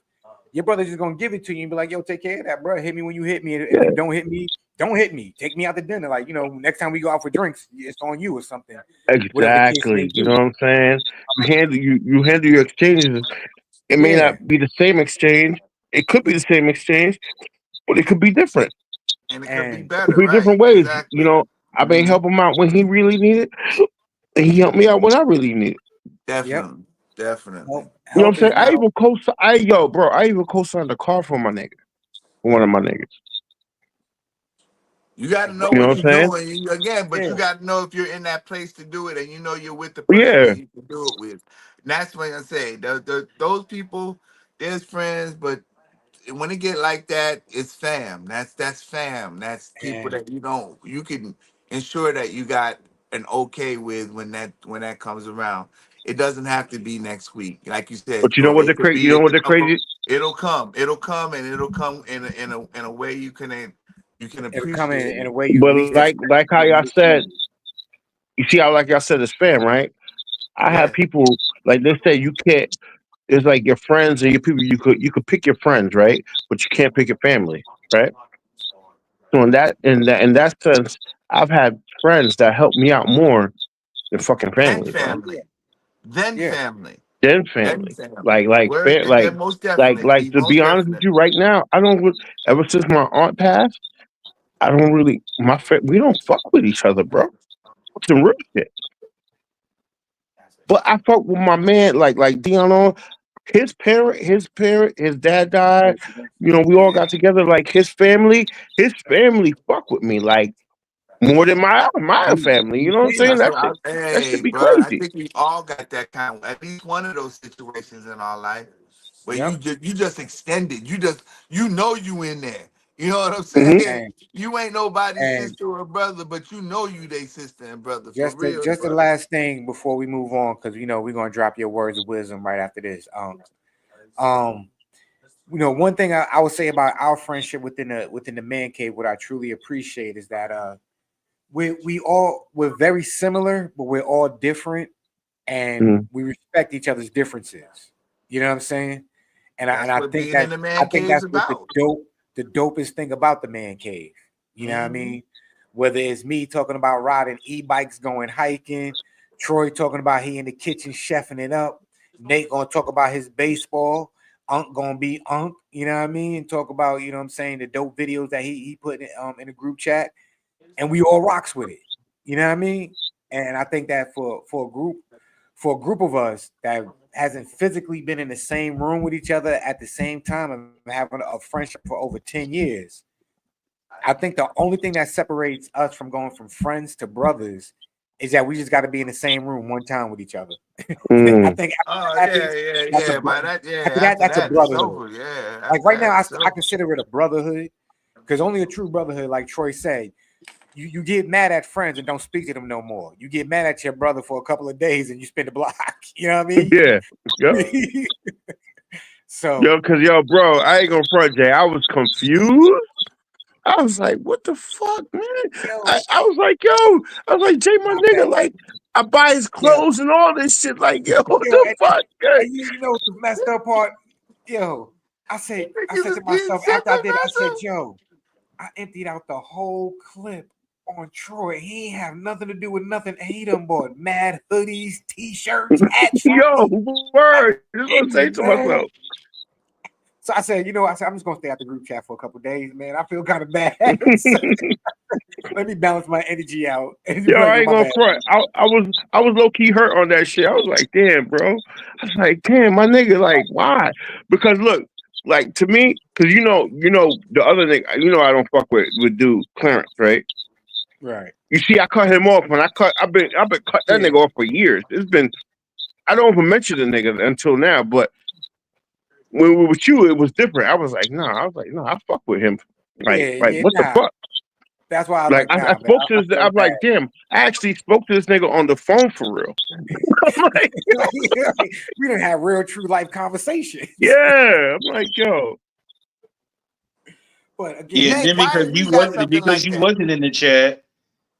Your brother's just gonna give it to you and be like, "Yo, take care of that, bro. Hit me when you hit me. If you Yeah, don't hit me, don't hit me. Take me out to dinner. Like, next time we go out for drinks, it's on you or something. Whatever the case may exactly. You be. know what I'm saying? You handle your exchanges. It may Yeah, not be the same exchange. It could be the same exchange, but it could be different. And it could be and It could better, be right? different ways. You Exactly. know, I may Hmm. help him out when he really needed, and he helped me out when I really needed. yep. Definitely. Definitely. You know what I'm Help saying? is I not. even I even co-signed a car for my nigga, for one of my niggas. You got to know You know what what you're I'm saying? doing again, but Yeah, you got to know if you're in that place to do it, and you know you're with the person that Yeah, you can do it with. And that's what I say. Those people, there's friends, but when it get like that, it's fam. That's fam. That's people and that you can ensure that you got an okay with when that comes around. It doesn't have to be next week, like you said, but you know Troy. what It the could crazy? be You know it what could the come. crazy? It'll come, and it'll come in a way you can it'll come appreciate in it. a way you But least like expect. how y'all said, you see how like y'all said it's fam, right? I have Yeah. people like they say you can't. It's like your friends and your people. You could pick your friends, right? But you can't pick your family, right? So in that sense, I've had friends that help me out more than fucking Then family, bro. family. Then Yeah, family. Than Then family. family. Like like Where fa- like then most definitely, to be most honest with you, definitely. right now, I don't. Ever since my aunt passed, I don't really. We don't fuck with each other, bro. Some real shit. But I fuck with my man, like Dion. His dad died. You know, we all got together. Like his family fuck with me like more than my You, family. You you know what I'm see, saying? That hey, should be bro, I crazy. think we all got that at least one of those situations in our life where yep. you just extended. You know you in there. You know what I'm Hmm. saying? And You ain't nobody's and sister or brother, but you know you they sister and brother for real, just the bro. last thing before we move on, because we're gonna drop your words of wisdom right after this. Um, one thing I would say about our friendship within the man cave, what I truly appreciate is that we're very similar, but we're all different, and Hmm. we respect each other's differences. You know what I'm saying? And I and That's I what think being in that the I man think cave's that's what about. the dopest thing about the man cave. You know what I Hmm. mean? Whether it's me talking about riding e-bikes, going hiking, Troy talking about he in the kitchen chefing it up, Nate gonna talk about his baseball, Unc gonna be Unc, you know what I mean? And talk about, you know what I'm saying, the dope videos that he put in the group chat, and we all rocks with it. You know what I mean? And I think that for a group of us that hasn't physically been in the same room with each other at the same time and having a friendship for over 10 years, I think the only thing that separates us from going from friends to brothers is that we just got to be in the same room one time with each other. I Mm. think after Oh that yeah, happens, yeah, that's a yeah. By that, yeah. after that, After that's a that, it's brotherhood. over. Yeah. Like After right now, that, it's I over. consider it a brotherhood because only a true brotherhood, like Troy said, you get mad at friends and don't speak to them no more. You get mad at your brother for a couple of days and you spin the block. You know what I Yeah. Yep. mean? So Yo, cause yo, bro, I ain't gonna front Jay. I was confused. I was like, what the fuck, man? yo, I was like, yo, I was like, Jay, my my nigga, bad. like, I buy his Yeah, clothes and all this shit. Like, yo, what yo, the fuck? Good. and you know the messed up part, yo. I Niggas said is to getting myself set after I the did, I mess said, up. yo, I emptied out the whole clip on Troy. He ain't have nothing to do with nothing. And he done bought mad hoodies, t-shirts, hats from Yo, me. word. That's what I'm saying to Jeez, myself. man. So I said, I'm just gonna stay out the group chat for a couple days, man. I feel kind of bad. So let me balance my energy out. And you Yo, be like, I yo, ain't my gonna bad. front. I was low key hurt on that shit. I was like, damn, bro. I was like, damn, my nigga, like, why? Because look, like to me, because the other nigga, I don't fuck with dude Clarence, right? Right. You see, I cut him off when I've been cut that Yeah. nigga off for years. It's been I don't even mention the nigga until now, but when we were with you, it was different. I was like, nah, I fuck with him. Yeah. Like Yeah. what the Nah. fuck? That's why I was Like like, I nah, man. spoke to I this. feel I'm bad. like, damn, I actually spoke to this nigga on the phone for real. I'm like, We didn't have real, true life conversations. yeah. I'm like, yo, But again, Yeah, Nate, then why because did you you got wasn't something like that? in the chat,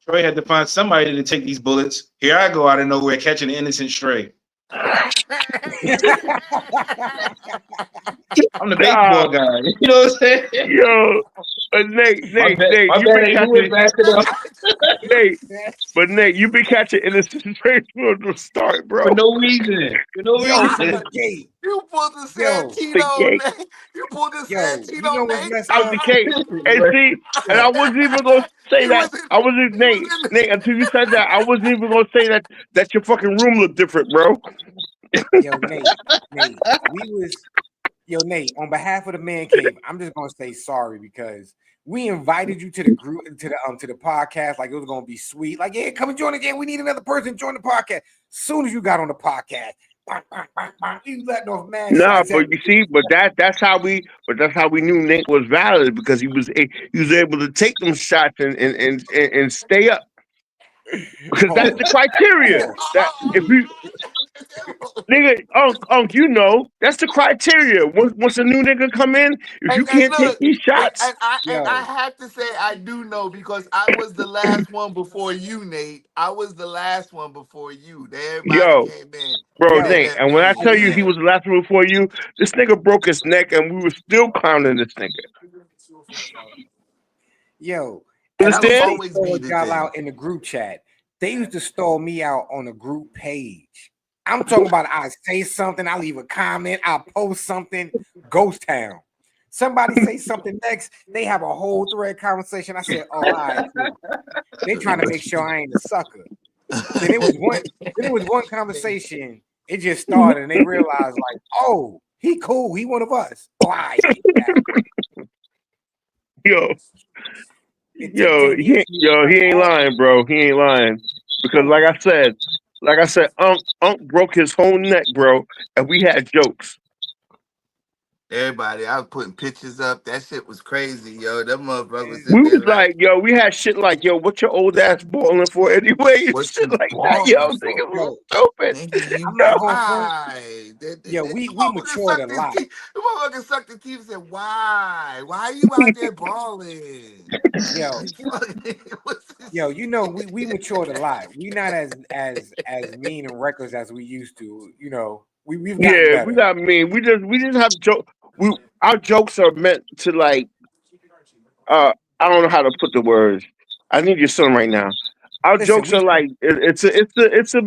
Troy had to find somebody to take these bullets. Here I go out of nowhere catching an innocent stray. I'm the nah, baseball guy. You know what I'm saying? yo, Nate, My you been bad. You went catching fast enough. Nate, but Nate, you been catching innocent trades from the start, For bro. no reason. For no yo, reason. but Gate, You pulled the yo, The Santino, gate Nate. You pulled the you know Santino, what's Nate. messed out the up? gate. And see, and I Yo, wasn't even gonna say he that. was in. I wasn't He was in. Nate, until you said that, I wasn't even gonna say that your fucking room looked different, bro. yo, Nate, Nate, on behalf of the man cave, I'm just gonna say sorry because we invited you to the group to the podcast like it was gonna be sweet. Like, yeah, come and join again. We need another person to join the podcast. Soon as you got on the podcast, you letting off mad Nah, shots but at you see, that's how we knew Nate was valid because he was able to take them shots and stay up because that's Paul. the criteria. Paul. That if you nigga, you know that's the criteria. Once a new nigga come in, if you And can't take look, these and, shots, and I Yo, have to say I do know because I was the last one before you, Nate. I was the last one before you. Everybody yo, came in bro, yo, and Nate. met And when I me. tell you he Yeah. was the last one before you, this nigga broke his neck, and we were still clowning this nigga. yo, and That when will you Understand? say always be stall the y'all thing. out in the group chat, they used to stall me out on a group page. I'm talking about I say something, I leave a comment, I post something, ghost town. Somebody say something next, they have a whole thread conversation. I said, oh, all right, cool. They trying to make sure I ain't a sucker. Then it was one conversation, it just started, and they realized, like, oh, he cool, he one of us. Oh, all right, Yo, it took 10 years for me to he learn ain't all lying, bro. He ain't lying because, like I said, Unc broke his whole neck, bro, and we had jokes. Everybody, I was putting pictures up. That shit was crazy, yo. Them motherfuckers We sit there was like, like, yo, we had shit like, yo, what your old ass balling for anyway, and "What shit you like that. Yo, balling for?" nigga was yo. stupid. Nigga, you I'm not Yo, going front. why? Yo, The we motherfucker matured a sucked his lot. teeth. The motherfucker sucked his teeth and said, "Why? Why are you out there balling?" Yo, What's this yo, you know, we shit? matured a lot. We not as mean and reckless as we used to. You know, we've gotten yeah, we better. got mean. We just have joke. We Our jokes are meant to like I don't know how to put the words. I need your son right now. Our Listen, jokes are like it's a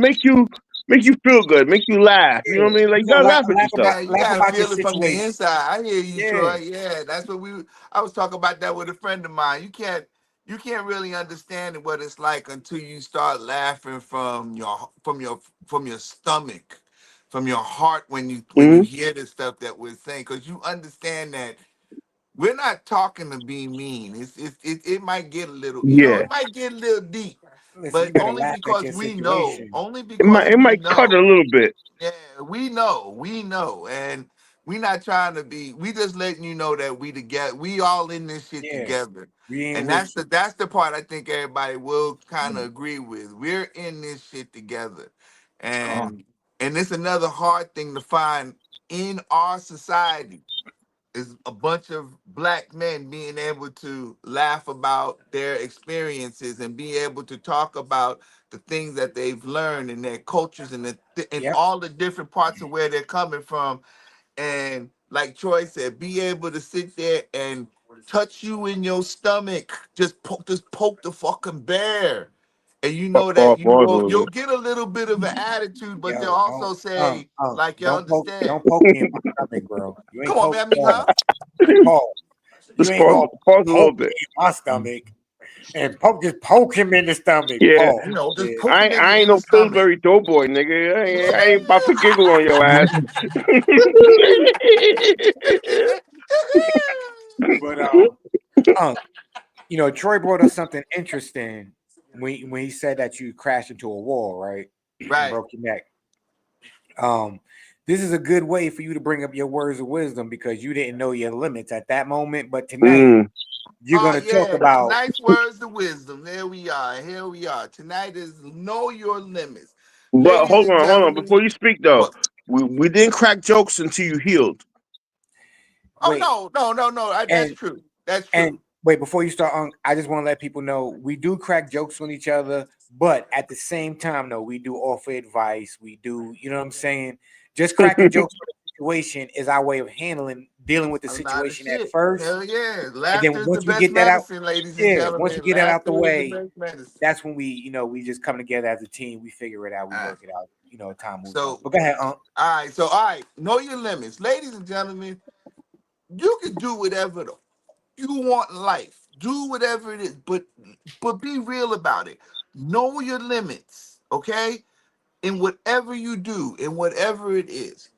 make you feel good, make you laugh. You know yeah, what I mean? Like you you know, gotta laugh at yourself. You laugh gotta about your feel it from the situation. inside. I hear you, Yeah, Troy. Yeah, that's what we. I was talking about that with a friend of mine. You can't really understand what it's like until you start laughing from your stomach, from your heart when you Hmm. hear the stuff that we're saying, because you understand that we're not talking to be mean. It might get a little, Yeah, it might get a little deep, listen, you but better laugh at your situation. only because it we might cut a know. little bit. Yeah, we know, and we not trying to be. We just letting you know that we together. We all in this shit Yeah, together, we ain't and with you. that's the part I think everybody will kind of agree with. We're in this shit together, Oh, and it's another hard thing to find in our society is a bunch of black men being able to laugh about their experiences and be able to talk about the things that they've learned and their cultures and yep. all the different parts of where they're coming from, and like Troy said, be able to sit there and touch you in your stomach, just poke the fucking bear, and you know that Pause a little you'll bit. get a little bit of an attitude, but they'll Yo, also say like you understand. don't poke me in my stomach, bro. You Come ain't on, man, I mean, Paul. huh? Paul. You Just ain't gonna pause a little poke me bit. in my stomach and just poke him in the stomach, Yeah, Paul. You know, just Yeah. poke him I ain't in no the stomach. Pillsbury Doughboy, nigga. I ain't about to giggle on your ass. But you know, Troy brought us something interesting when he said that you crashed into a wall, right, and Right. broke your neck. Um, this is a good way for you to bring up your words of wisdom because you didn't know your limits at that moment. But tonight Mm. you're Oh gonna talk yeah, about tonight's words of wisdom. There we are. Here we are. Tonight is know your limits, But ladies and hold on. gentlemen. Before you speak though, What? we didn't crack jokes until you healed. Oh wait no, no, no, no. That's and true. That's and true. wait before you start on. I just want to let people know we do crack jokes on each other, but at the same time, though, we do offer advice. We do, you know what I'm saying? Just cracking jokes on the situation is our way of handling dealing with the A lot of situation at shit. first, Hell yeah. and then Laughter is the once we best get that out, medicine, ladies and yeah, once we gentlemen. get that out the Laughter is the way, best medicine. that's when we, we just come together as a team. We figure it out. We All right. work it out. As time moves on. So But go ahead, Unc. all right. Know your limits. Ladies and gentlemen, you can do whatever you want in life. Do whatever it is, but be real about it. Know your limits, okay? In whatever you do, in whatever it is.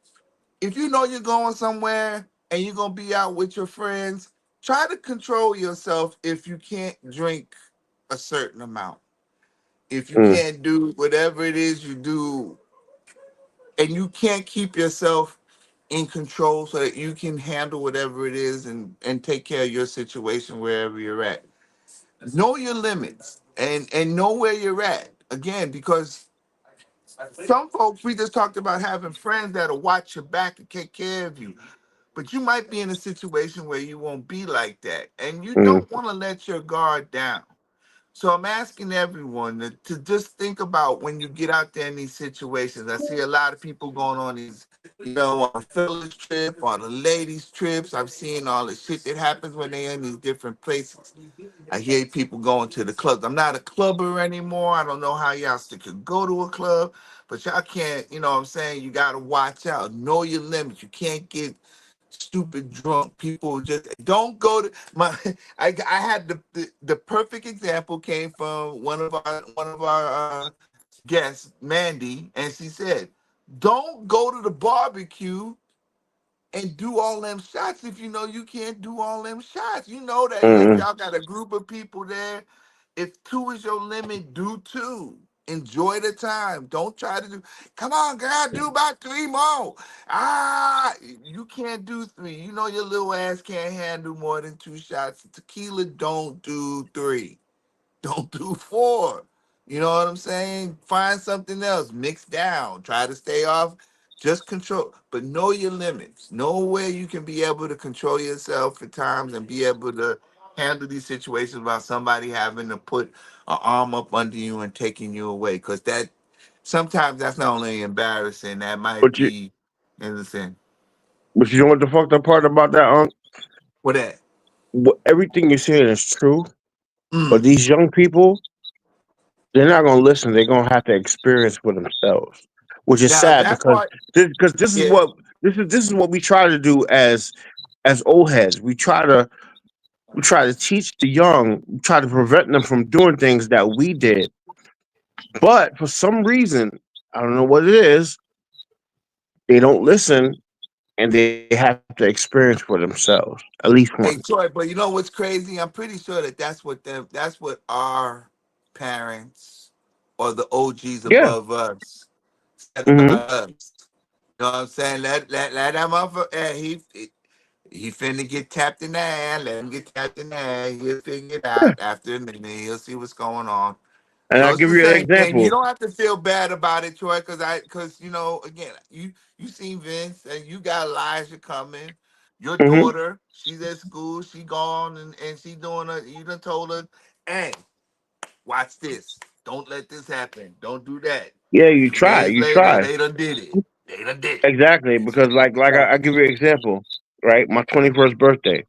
If you know you're going somewhere and you're gonna be out with your friends, try to control yourself if you can't drink a certain amount. If you Mm. can't do whatever it is you do, and you can't keep yourself in control so that you can handle whatever it is and take care of your situation wherever you're at. Know your limits and know where you're at. Again, because some folks, we just talked about having friends that'll watch your back and take care of you. But you might be in a situation where you won't be like that. And you Mm. don't want to let your guard down. So I'm asking everyone to just think about when you get out there in these situations. I see a lot of people going on these, on a fellas trip, on the ladies trips. I'm seeing all the shit that happens when they're in these different places. I hear people going to the clubs. I'm not a clubber anymore. I don't know how y'all still could go to a club, but y'all can't, you know what I'm saying? You got to watch out. Know your limits. You can't get stupid drunk. People just don't go to my I had the perfect example came from one of our guests, Mandy, and she said, don't go to the barbecue and do all them shots if you know you can't do all them shots. You know that if Mm. y'all got a group of people there, if two is your limit, do two. Enjoy the time. Don't try to do. Come on, girl, do about three more. You can't do three. You know your little ass can't handle more than two shots of tequila. Don't do three. Don't do four. You know what I'm saying? Find something else. Mix down. Try to stay off. Just control, but know your limits. Know where you can be able to control yourself at times and be able to handle these situations without somebody having to put an arm up under you and taking you away. Because that sometimes that's not only embarrassing, that might But you be innocent. but you know what the fucked up part about that, Unc? What that? Everything you're saying is true, but Mm. these young people, they're not gonna listen. They're gonna have to experience for themselves, which is Now sad that because part, this is yeah. what we try to do as old heads. We try to teach the young, we try to prevent them from doing things that we did. But for some reason, I don't know what it is, they don't listen and they have to experience for themselves at least once. Hey Troy, but you know what's crazy? I'm pretty sure that that's what our parents or the OGs Yeah. above us said Hmm. about us. You know what I'm saying? Let that motherfucker. He finna get tapped in the hand. Let him get tapped in the hand. He'll figure it Yeah. out after a minute. He'll see what's going on. And I'll It's give the you an same thing. You example. don't have to feel bad about it, Troy, because again, you seen Vince and you got Elijah coming. Your Hmm. daughter, she's at school, she gone and she doing you done told her, hey, watch this. Don't let this happen. Don't do that. Yeah, A few days you later, try. they done did it. They done did it. Exactly, because I give you an example, right? My 21st birthday,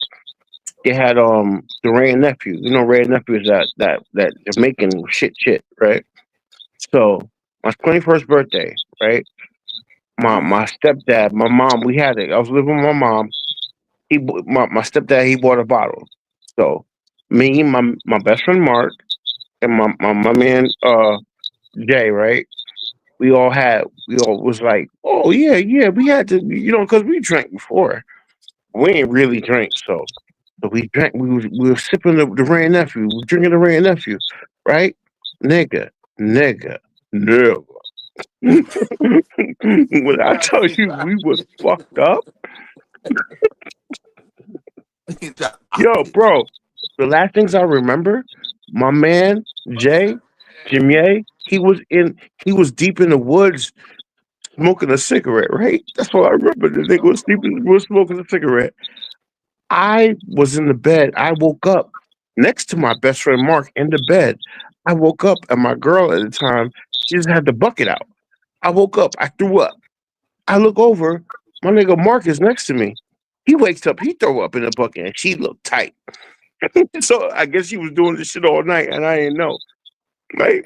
they had the Ray and nephew. You know, Ray and nephew is that Jamaican shit, right? So my 21st birthday, right? My stepdad, my mom, we had it. I was living with my mom. My stepdad, he bought a bottle. So me, my best friend Mark, and my man Jay, right? We all was like, oh yeah, we had to, because we drank before. We ain't really drink, so we drank. We were sipping the Ray and nephew. We were drinking the Ray and nephew, right? nigga, nigga, nigga. When I tell you we was fucked up, yo, bro. The last things I remember, my man Jay, Jimye, he was deep in the woods smoking a cigarette, right? That's what I remember. The nigga was deep in the woods smoking a cigarette. I was in the bed. I woke up next to my best friend Mark in the bed. I woke up and my girl at the time, she just had the bucket out. I woke up, I threw up. I look over, my nigga Mark is next to me. He wakes up, he throw up in the bucket, and she looked tight. So I guess she was doing this shit all night, and I didn't know, right?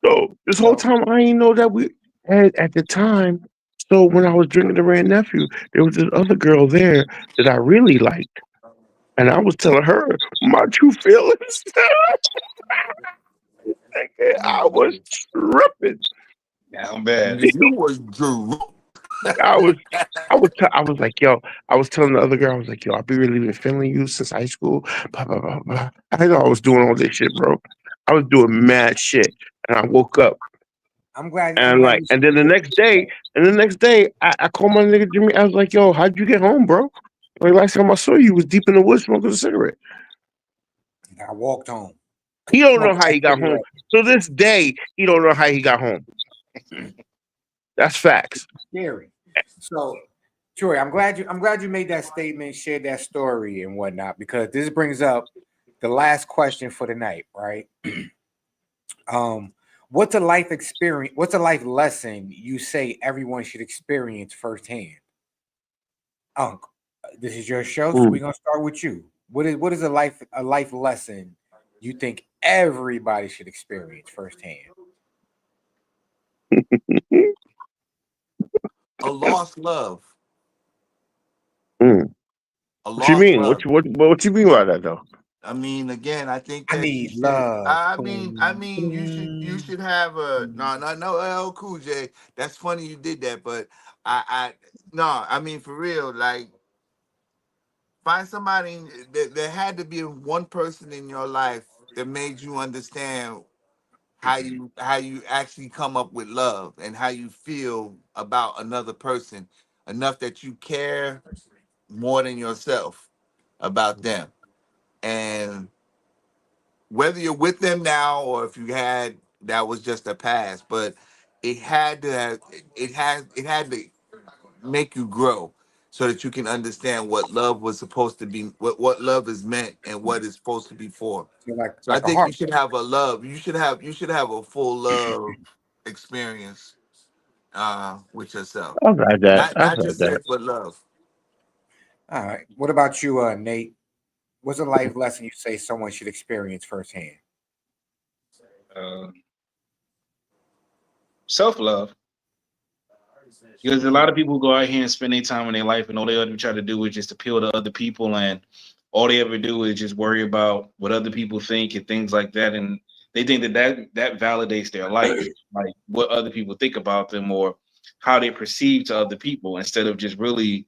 So this whole So time, I didn't know that we had at the time. So when I was drinking the Red Nephew, there was this other girl there that I really liked, and I was telling her my true feelings. I was tripping. Down bad. You was Drew. I was, I was like, yo, I was telling the other girl, I was like, yo, I've been really been feeling you since high school. Blah, blah, blah, blah. I know I was doing all this shit, bro. I was doing mad shit, and I woke up I'm and glad like, you and then the shared next day, I called my nigga Jimmy. I was like, yo, how'd you get home, bro? Like last time I saw you, you was deep in the woods smoking a cigarette. that. I walked home, He don't know smoked how that he got home. cigarette. To this day, he don't know how he got home. That's facts. Scary. So, Troy, I'm glad you made that statement, shared that story and whatnot, because this brings up the last question for the night, right? Um, what's a life experience? What's a life lesson you say everyone should experience firsthand? Unc, this is your show, so we're Mm. gonna start with you. What is a life lesson you think everybody should experience firsthand? A lost love. Mm. A What you lost mean? love. What you mean by that though? I mean, again, I think I that you need should. love. I Boom, mean, you boom, should have a boom. no, no, no. L Cool J. That's funny you did that, but I no. I mean, for real, like find somebody. There had to be one person in your life that made you understand how you actually come up with love and how you feel about another person enough that you care more than yourself about them. And whether you're with them now or if you had that was just a past, but it had to have it had to make you grow so that you can understand what love was supposed to be, what love is meant and what it's supposed to be for. So like So I like a think you heartbreak. should have a love. You should have a full love experience with yourself. I've had that. I've Not had just sex, that. but love. All right. What about you, Nate? What's a life lesson you say someone should experience firsthand? Uh, Self love. Because a lot of people go out here and spend their time in their life, and all they ever try to do is just appeal to other people, and all they ever do is just worry about what other people think and things like that, and they think that validates their life, like what other people think about them or how they perceive to other people, instead of just really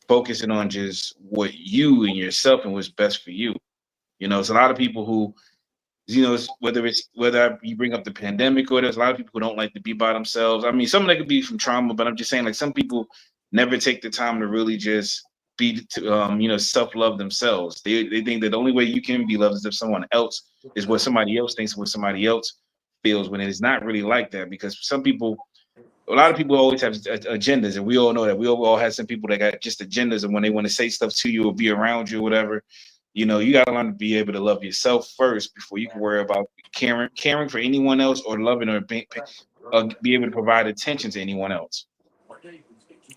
focusing on just what you and yourself and what's best for you. It's a lot of people who whether you bring up the pandemic or there's a lot of people who don't like to be by themselves. I mean, some of that could be from trauma, but I'm just saying like some people never take the time to really just be to self love themselves. They think that the only way you can be loved is if someone else is what somebody else thinks, what somebody else feels, when it is not really like that. Because some people, a lot of people always have agendas, and we all know that. We all have some people that got just agendas, and when they want to say stuff to you or be around you or whatever, you got to learn to be able to love yourself first before you can worry about caring for anyone else or loving or be able to provide attention to anyone else.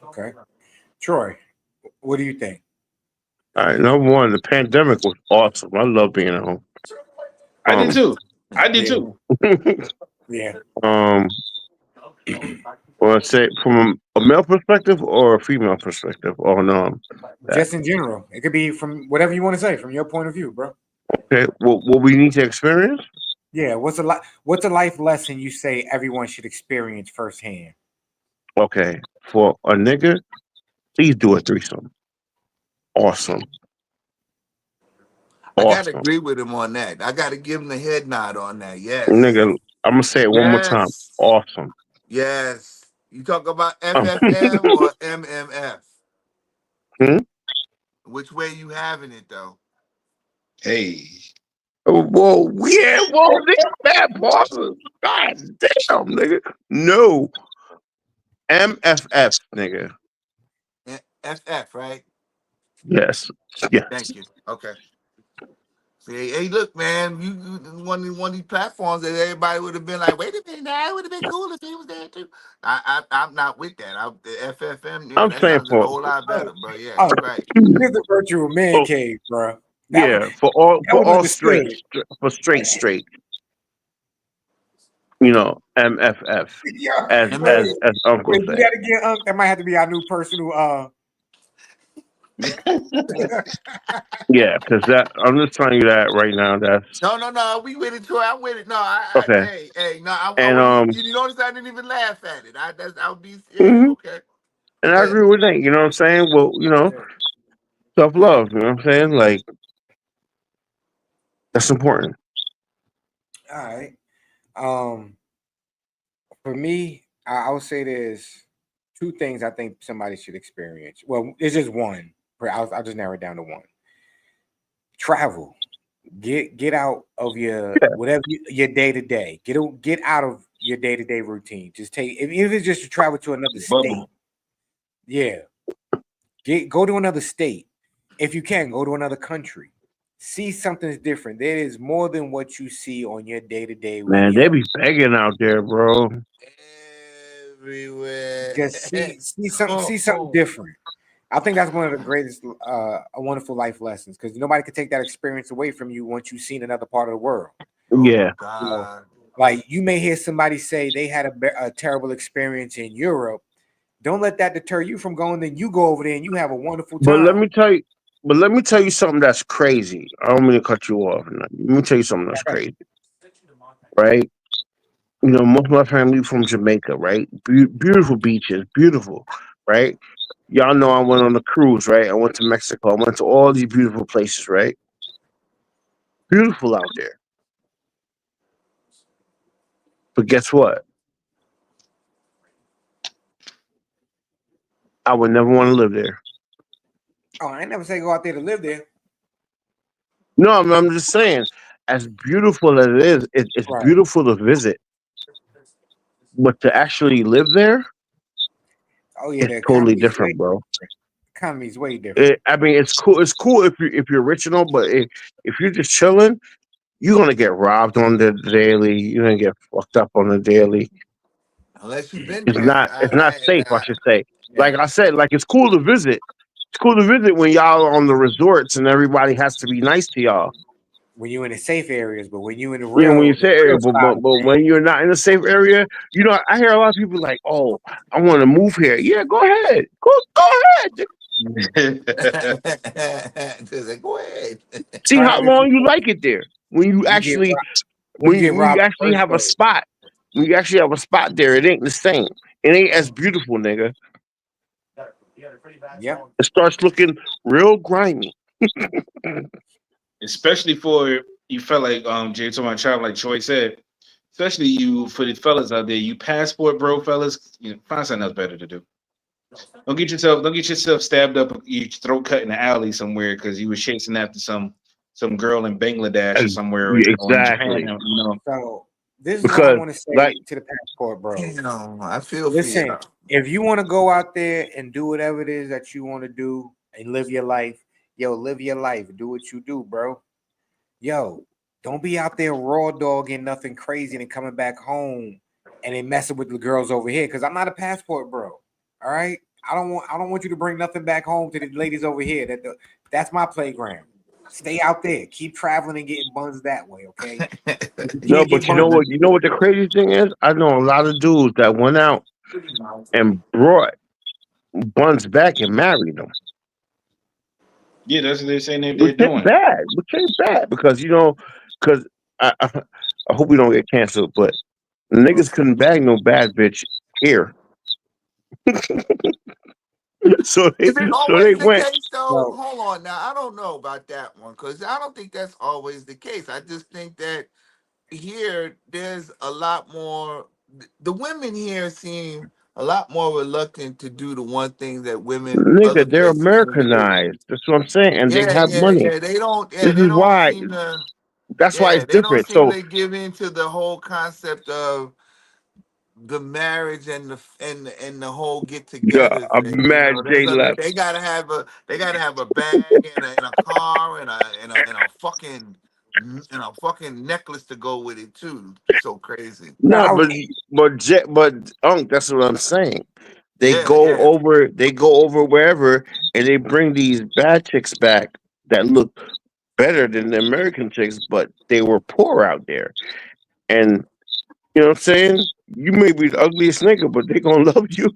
Okay. Troy, what do you think? All right, number one, the pandemic was awesome. I love being at home. I did Um, too. I did Yeah, too. yeah. um, well, let's say from a male perspective or a female perspective on that. Just in general. It could be from whatever you want to say, from your point of view, bro. Okay, what we need to experience? Yeah. What's a life lesson you say everyone should experience firsthand? Okay, for a nigga, please do a threesome. Awesome. I gotta Awesome. agree with him on that. I gotta give him the head nod on that. Yes. Nigga, I'm gonna say it one more time. Yes. Awesome. Yes. You talk about Um, FFM or MMF? hmm? Which way you having it though? Hey, Whoa, yeah, whoa, nigga, bad bosses. God damn, nigga. No. MFF, nigga. FF, right? Yes. Yes. Thank you. Okay. See, hey, look, man, you one of these platforms that everybody would have been like, wait a minute, now it would have been cool if he was there too. I'm not with that. The FFM, yeah, I'm that saying sounds a for whole lot better. But yeah, Oh, you're right. here's the virtual man oh, cave, bro. yeah, That for was all straight, understood. for straight, you know, MFF, Yeah, as MF, wait, as Uncle wait, do say. that again, Unc. That might have to be our new personal. Yeah, because that I'm just telling you that right now. That's no, we with it, Troy. I'm with it. No, okay. hey, no, I And wasn't. You notice I didn't even laugh at it. I would be, yeah, mhm, okay, and I yeah, agree with Nate. You know what I'm saying? Well, you know, yeah, self yeah. love. You know what I'm saying? Like that's important. All right. Um, for me, I would say there's two things I think somebody should experience. Well, it's just one. I'll just narrow it down to one. Travel. Get out of your Yeah, whatever your day to day. Get out of your day to day routine. Just take if it's just to travel to another state. bubble. Yeah, go to another state. If you can, go to another country. See something different. There is more than what you see on your day to day when man, they you're be begging out there, bro. Everywhere. just Oh, see something oh, different. I think that's one of the greatest, a wonderful life lessons because nobody could take that experience away from you once you've seen another part of the world. oh Yeah, You know, God. like you may hear somebody say they had a terrible experience in Europe. Don't let that deter you from going. Then you go over there and you have a wonderful but let time. me tell you. But let me tell you something that's crazy. I don't mean to cut you off. Let me tell you something that's crazy, right? You know, most of my family from Jamaica, right? Beautiful beaches, beautiful, right? Y'all know I went on a cruise, right? I went to Mexico. I went to all these beautiful places, right? Beautiful out there. But guess what? I would never want to live there. Oh, I ain't never say go out there to live there. No, I'm just saying, as beautiful as it is, it's Right. beautiful to visit, but to actually live there, Oh yeah, it's the totally economy's way different, bro. economy's way different. I mean, it's cool. It's cool if you're rich and all, but if you're just chilling, you're gonna get robbed on the daily. You're gonna get fucked up on the daily. Unless you've been It's there, not. It's not safe. I should say. Like yeah. I said, like it's cool to visit. It's cool to visit when y'all are on the resorts and everybody has to be nice to y'all. When you're in the safe areas, but when you in You know, when you the say area, real side of but when you're not in a safe area, you know, I hear a lot of people like, "Oh, I want to move here." Yeah, go ahead, go ahead. Just like, go ahead. See turn how up if long you like it there. When you you get actually, you get when you robbed actually the first have a place. spot, when you actually have a spot there, it ain't the same. It ain't as beautiful, nigga. Yep. It starts looking real grimy. Especially for you felt like Jay told my child, like Troy said, especially you for the fellas out there, you passport bro fellas, you know, find something else better to do. Don't get yourself stabbed up your throat cut in the alley somewhere because you were chasing after some girl in Bangladesh or somewhere Yeah, or in Japan, exactly. you know. So this is what I Because want to like, say to the passport bros. You know, I feel for you. Listen, if you want to go out there and do whatever it is that you want to do and live your life, yo, live your life. Do what you do, bro. Yo, don't be out there raw dogging nothing crazy and coming back home and then messing with the girls over here. Cause I'm not a passport bro. All right. I don't want you to bring nothing back home to the ladies over here. That's my playground. Stay out there. Keep traveling and getting buns that way, okay? If you no, can't get but you know buns, what? You know what the crazy thing is? I know a lot of dudes that went out and brought buns back and married them, Yeah, that's what they're saying they're which ain't doing. bad. Which ain't bad because you know, because I hope we don't get canceled, but niggas couldn't bag no bad bitch here. Is it So they always the went. case though? No, Hold on now. I don't know about that one because I don't think that's always the case. I just think that here there's a lot more. The women here seem a lot more reluctant to do the one thing that women other Nigga, they're places seem to do. Americanized. That's what I'm saying, and they Yeah, have yeah, money. yeah. They don't. Yeah, This they is don't why. seem to. That's why Yeah, it's they don't different. seem So to give in to the whole concept of the marriage and the whole get yeah, together I'm thing. You mad know, Jay left. they gotta have a bag and a car and a fucking necklace to go with it too. So crazy. no, No, I was but that's what I'm saying. Yeah, yeah. They go over wherever, and they bring these bad chicks back that look better than the American chicks, but they were poor out there. And you know what I'm saying? You may be the ugliest nigga, but they gonna love you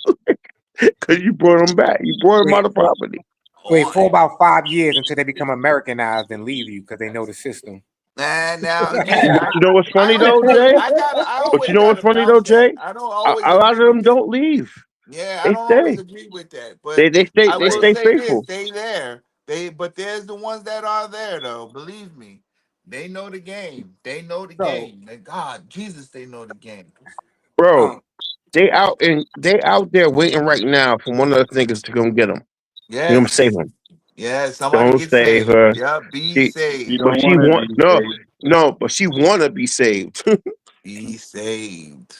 because you brought them back. You brought them wait, out of poverty. wait Oh, for about 5 years until they become Americanized and leave you because they know the system. and now again, But you know what's funny though, hey, Jay? I But you always know what's gotta funny though, bounce that. Jay? I don't always A lot of agree with them that. don't leave. Yeah, I They don't always stay. agree with that, but I They will stay say this: faithful, they there. But there's the ones that are there though. Believe me, they know the game. They know the So, game. They, God, Jesus, they know the game. bro. um, They out there waiting right now for one of the niggas to come get them. You gonna save Yes, them? yes. Somebody Don't get save saved. her. Yep, be She, You saved. but don't she want to want be no, saved. no. But she wanna be saved. Be saved.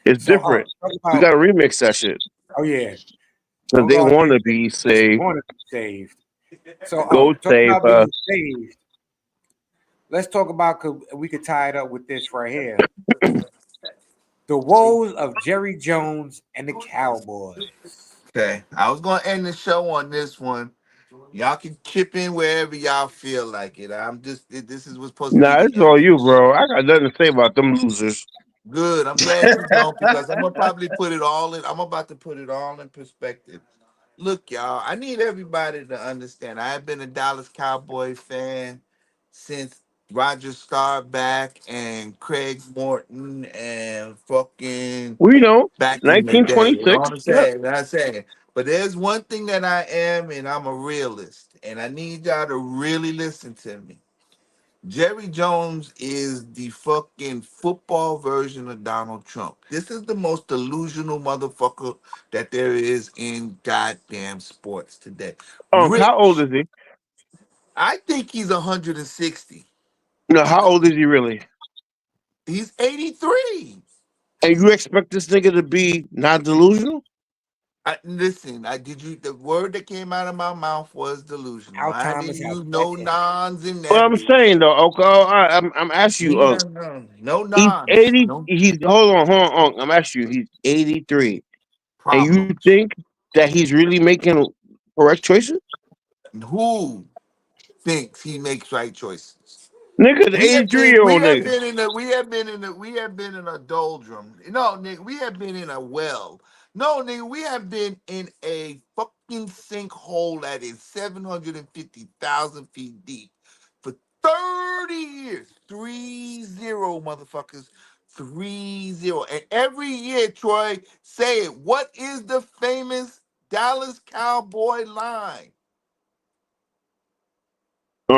It's so different. talk We about. gotta remix that shit. Oh yeah, 'Cause don't they go out there wanna saying be they saved. want to be saved. So Go talk save about her. being saved. Let's talk about we could tie it up with this right here. The woes of Jerry Jones and the Cowboys. Okay, I was gonna end the show on this one. Y'all can chip in wherever y'all feel like it. I'm just this is what's supposed to be Nah, the it's end all of the you, show. bro. I got nothing to say about them losers. Good. I'm glad you don't because I'm gonna probably put it all in. I'm about to put it all in perspective. Look, y'all, I need everybody to understand. I have been a Dallas Cowboy fan since Roger Staubach and Craig Morton and fucking We know, back in the day. You know 1926. what I'm Yep. saying? I'm saying. But there's one thing that I am, and I'm a realist, and I need y'all to really listen to me. Jerry Jones is the fucking football version of Donald Trump. This is the most delusional motherfucker that there is in goddamn sports today. How old Rich, is he? I think he's 160. No, He how old is he really? he's 83. And you expect this nigga to be not delusional? Listen, I did you the word that came out of my mouth was delusional. I Alzheimer's didn't has use set no in. nons in What that I'm bitch. saying though, okay, I'm asking you, No, no, no he's nons. 80. No He's hold on. I'm asking you, he's 83, and you problems. think that he's really making correct choices? Who thinks he makes right choices? Nigga, the 83 year We old have nigga, been in a we have been in a doldrum. No, nigga, we have been in a well. No, nigga, we have been in a fucking sinkhole that is 750,000 feet deep for 30 years. 30 motherfuckers. 30. And every year, Troy, say it. What is the famous Dallas Cowboy line?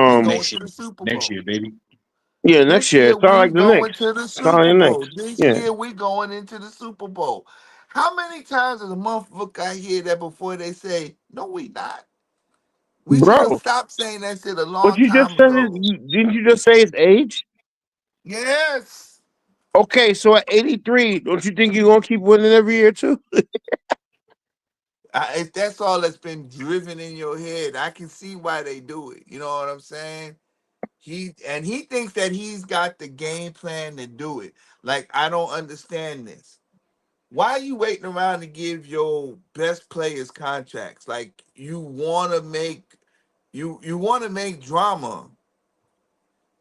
We um, going Next to year, the Super next Bowl. year, baby. yeah, next This year. year It sound we like the going Knicks. to the Sound like Super the Bowl. Knicks. This Yeah, year we going into the Super Bowl. How many times does a motherfucker I hear that before they say, no, we not? We should have bro. stopped saying that shit a But long you just time said ago. didn't you just say his age? Yes. Okay, so at 83, don't you think you're gonna keep winning every year too? If that's all that's been driven in your head, I can see why they do it. You know what I'm saying? He thinks that he's got the game plan to do it. Like, I don't understand this. Why are you waiting around to give your best players contracts? Like, you want to make drama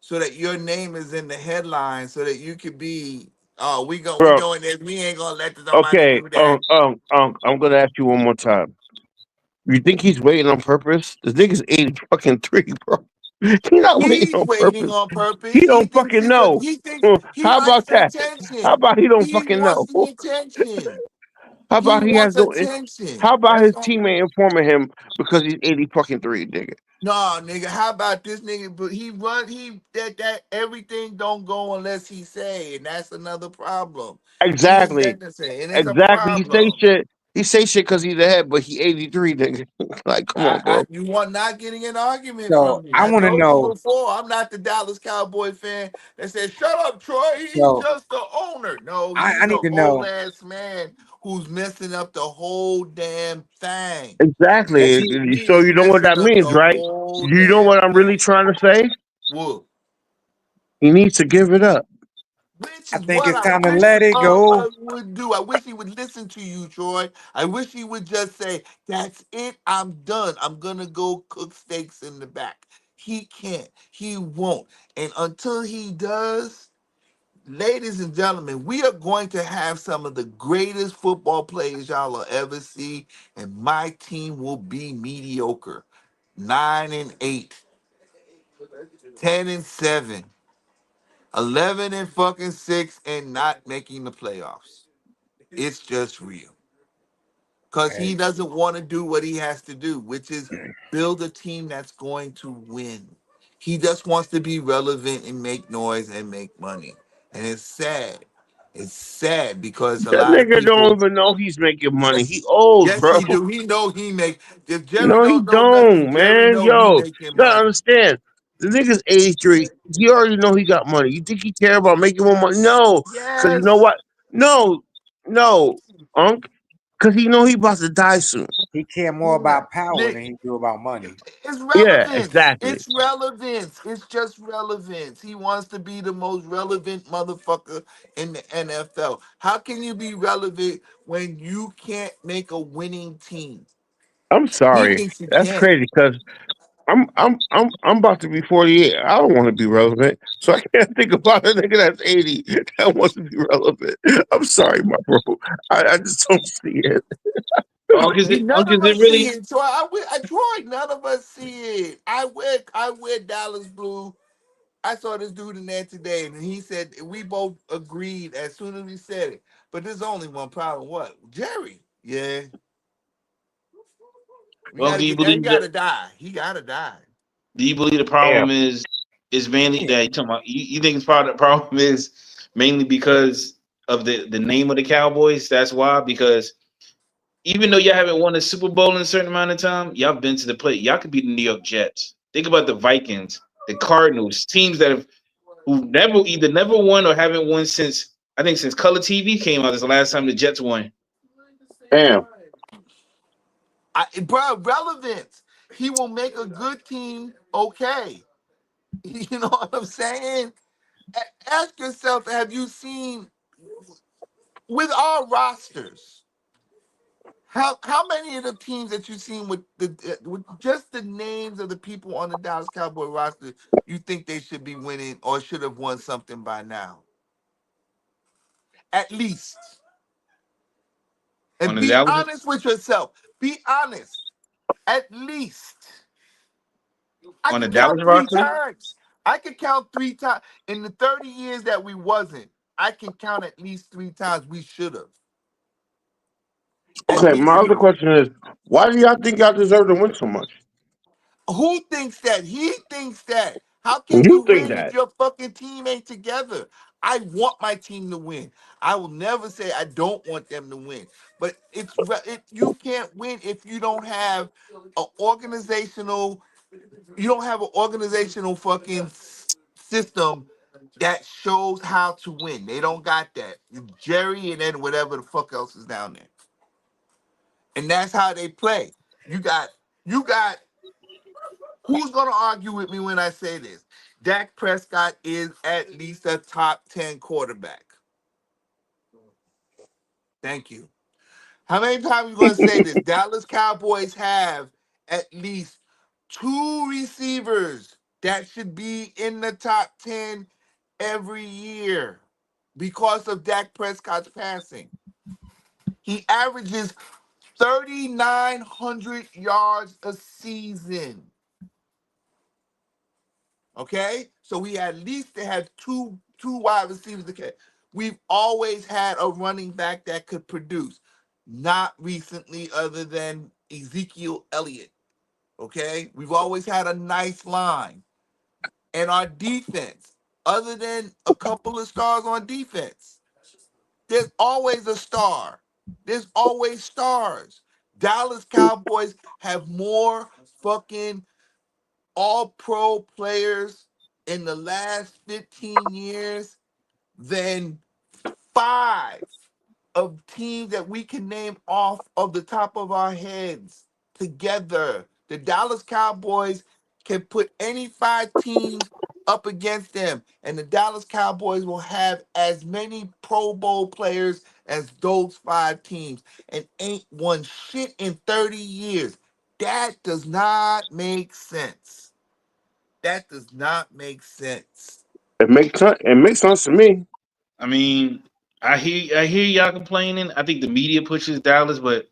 so that your name is in the headlines so that you could be, oh, we Bro, doing this, we ain't gonna let somebody okay, do that. I'm gonna ask you one more time. You think he's waiting on purpose? This nigga's 80 fucking three, bro. He not waiting He's on waiting purpose. on He purpose. don't fucking know. He thinks he How likes about the that? How attention. about he don't He fucking wants know? the attention. How He about he has wants no? attention. How about That's his all. teammate informing him because he's 80 fucking three, nigga? No, nigga. How about this nigga? But he run. He that everything don't go unless he say, and that's another problem. He is Exactly, letting us say, and it's a exactly. He say problem. shit. He say shit because he's ahead, but he 83, nigga. Like, come on, bro. You want not getting an argument So from me. I I want to told you know. before, I'm not the Dallas Cowboy fan that said, shut up, Troy. He's So just the owner. No, he's I an need to old know. ass man who's messing up the whole damn thing. Does Exactly. he? He So is you know what messing that up the means, right? whole You know damn what I'm really thing. trying to say? Whoa. He needs to give it up. Which I is think what it's I time to wish let it go. would do. I wish he would listen to you, Troy. I wish he would just say, that's it. I'm done. I'm going to go cook steaks in the back. He can't. He won't. And until he does, ladies and gentlemen, we are going to have some of the greatest football players y'all will ever see. And my team will be mediocre. 9-8, 10-7. 11 and fucking 6 and not making the playoffs. It's just real. Because he Hey, doesn't want to do what he has to do, which is build a team that's going to win. He just wants to be relevant and make noise and make money. And it's sad. It's sad because a That lot of nigga people, don't even know he's making money. He old, yes, bro. he do. He know he make. If Jerry No, he don't know nothing, don't, Jerry man. know he Yo, making you gotta money. understand. The nigga's 83. He already know he got money. You think he care about making more money? No, because you know Yes. what? No, no, Unc. Because he know he about to die soon. he care more Yeah. about power than Nick, he do about money. it's Yeah, relevance. exactly. It's relevance. It's just relevance. He wants to be the most relevant motherfucker in the NFL. How can you be relevant when you can't make a winning team? I'm He sorry. thinks he That's can. crazy because I'm about to be 48. I don't want to be relevant. So I can't think about a nigga that's 80 that wants to be relevant. I'm sorry, my bro. I just don't see it. None Is of it us see really? it. So I tried. None of us see it. I wear Dallas blue. I saw this dude in there today, and he said we both agreed as soon as we said it. But there's only one problem. What? Jerry. Yeah. We Well, gotta do you get that. He believe that? gotta die. He gotta die. Do you believe the Damn. problem is mainly Yeah. that you talking about? You think it's part of the problem is mainly because of the name of the Cowboys? That's why. Because even though y'all haven't won a Super Bowl in a certain amount of time, y'all been to the plate. Y'all could be the New York Jets. Think about the Vikings, the Cardinals, teams that have who never won or haven't won since I think since color TV came out. This is the last time the Jets won. Damn. Bro, relevance. He will make a good team okay. You know what I'm saying? Ask yourself, have you seen with our rosters? How many of the teams that you've seen with just the names of the people on the Dallas Cowboy roster you think they should be winning or should have won something by now? At least. On And the be Dallas honest with yourself. Be honest. At least. I on the could count Dallas three roster. times. I could count 3 times. In the 30 years that we wasn't, I can count at least 3 times we should have. At Okay, least my other 3. question is, why do y'all think y'all deserve to win so much? Who thinks that? He thinks that. How can You you think win if that? your fucking team ain't together? I want my team to win. I will never say I don't want them to win. But you can't win if you don't have an organizational you don't have an organizational fucking system that shows how to win. They don't got that. Jerry and then whatever the fuck else is down there. And that's how they play. You got who's gonna argue with me when I say this? Dak Prescott is at least a top 10 quarterback. Thank you. How many times are you gonna say this? Dallas Cowboys have at least 2 receivers that should be in the top 10 every year because of Dak Prescott's passing. He averages 3,900 yards a season. Okay, so we at least to have two wide receivers. Okay, we've always had a running back that could produce. not recently, other than Ezekiel Elliott. Okay, we've always had a nice line, and our defense, other than a couple of stars on defense, there's always a star. There's always stars. Dallas Cowboys have more fucking all pro players in the last 15 years than five of teams that we can name off of the top of our heads together. The Dallas Cowboys can put any five teams up against them, and the Dallas Cowboys will have as many Pro Bowl players as those five teams and ain't won shit in 30 years. That does not make sense. That does not make sense. It makes sense. It makes sense to me. I mean, I hear y'all complaining. I think the media pushes Dallas, but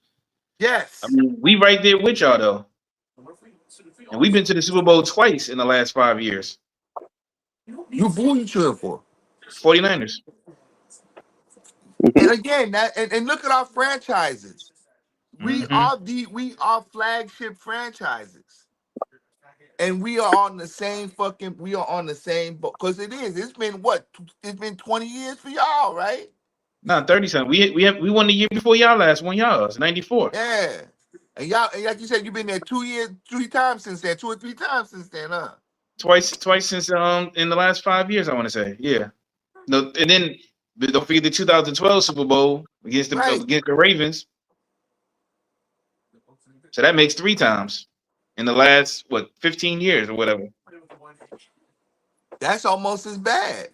I Yes. mean, we right there with y'all though, and we've been to the Super Bowl twice in the last 5 years. Who you cheering for? 49ers. And Hmm. again, and look at our franchises. Hmm. We are flagship franchises. And we are on the same fucking we are on the same boat. Cause it is. It's been what? It's been 20 years for y'all, right? Nah, 30 something. We won the year before y'all last one. Y'all, it's 94. Yeah. And like you said, you've been there 2 years, 3 times since then, 2 or 3 times since then, huh? Twice since in the last 5 years. I want to say, yeah. No, and then but don't forget the 2012 Super Bowl Right. against the Ravens. So that makes 3 times in the last 15 years or whatever. That's almost as bad.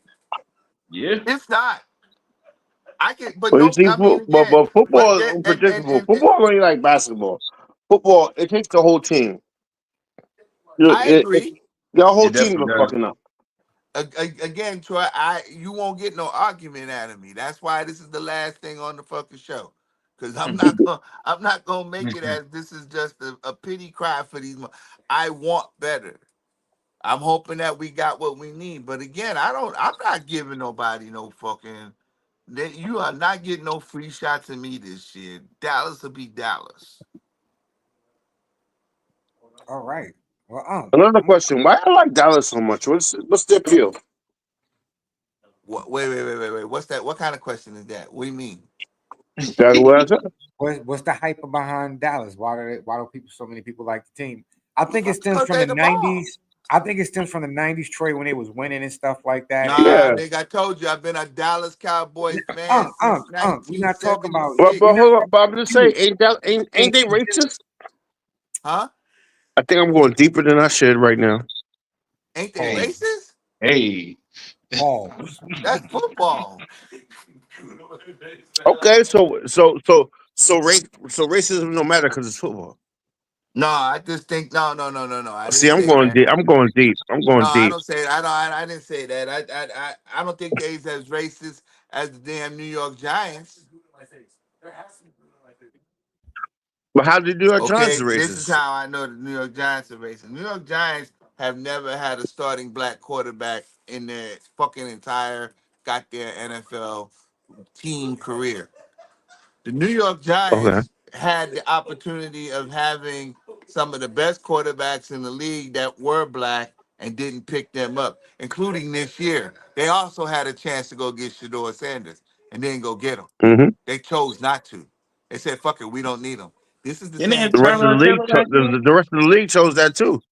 Yeah. It's not. I can, but But you don't. see, I mean, again, but but football is unpredictable. and Football ain't like basketball. Football, it takes the whole team. I agree. Your whole It team definitely was does. fucking up. Again, Troy, you won't get no argument out of me. That's why this is the last thing on the fucking show, because I'm not gonna make it as this is just a pity cry for these. I want better. I'm hoping that we got what we need, but again, I don't. I'm not giving nobody no fucking. You are not getting no free shots of me this year. Dallas will be Dallas. All right. Well, Another I'm question: why I like Dallas so much? What's the appeal? What? Wait. What's that? What kind of question is that? What do you mean? That's what I said. what's the hype behind Dallas? Why do people so many people like the team? I think it stems Because from they the the ball. '90s. I think it stems from the '90s, Trey, when they was winning and stuff like that. Nah, Yeah, nigga, I told you I've been a Dallas Cowboys fan since We're not talking about. but We're 1976. not hold up. talking But I'm about just saying, you. ain't they racist? Huh? I think I'm going deeper than I should right now. Ain't they Hey, Pause. racist? hey. Pause. That's football. Okay, so racism no matter because it's football. No, I just think no. I See, didn't I'm say going that. deep. I'm going deep. I'm No, going I deep. don't say that. I didn't say that. I don't think they's as racist as the damn New York Giants. But how did you do our Giants Okay, this is racist? how I know the New York Giants are racist. New York Giants have never had a starting black quarterback in their fucking entire got their NFL team career. The New York Okay. Giants had the opportunity of having some of the best quarterbacks in the league that were black and didn't pick them up, including this year. They also had a chance to go get Shador Sanders and then go get him. Hmm. They chose not to. They said, "Fuck it, we don't need him." This is the Didn't they same have The rest of team, the Tyrod league, Taylor last year? the rest of the league chose that too.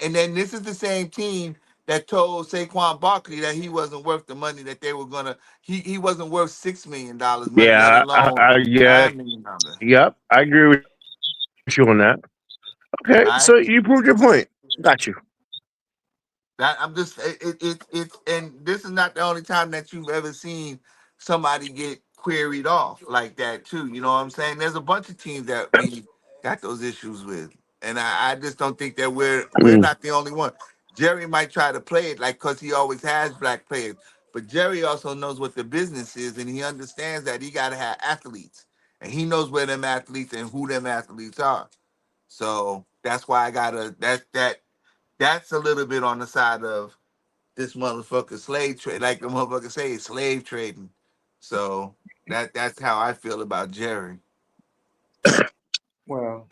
and then this is the same team that told Saquon Barkley that he wasn't worth the money that they were gonna. He wasn't worth $6 million, let Yeah, alone yeah, $9 million. yep. I agree with you on that. Okay, so you All proved right. your point. Got you. That I'm just it's and this is not the only time that you've ever seen somebody get queried off like that too. You know what I'm saying? There's a bunch of teams that we got those issues with, and I just don't think that we're Mm. not the only one. Jerry might try to play it like because he always has black players, but Jerry also knows what the business is, and he understands that he got to have athletes, and he knows where them athletes and who them athletes are. So that's why I gotta that's a little bit on the side of this motherfucker slave trade, like the motherfucker say, it's slave trading. So That's how I feel about Jerry. Well,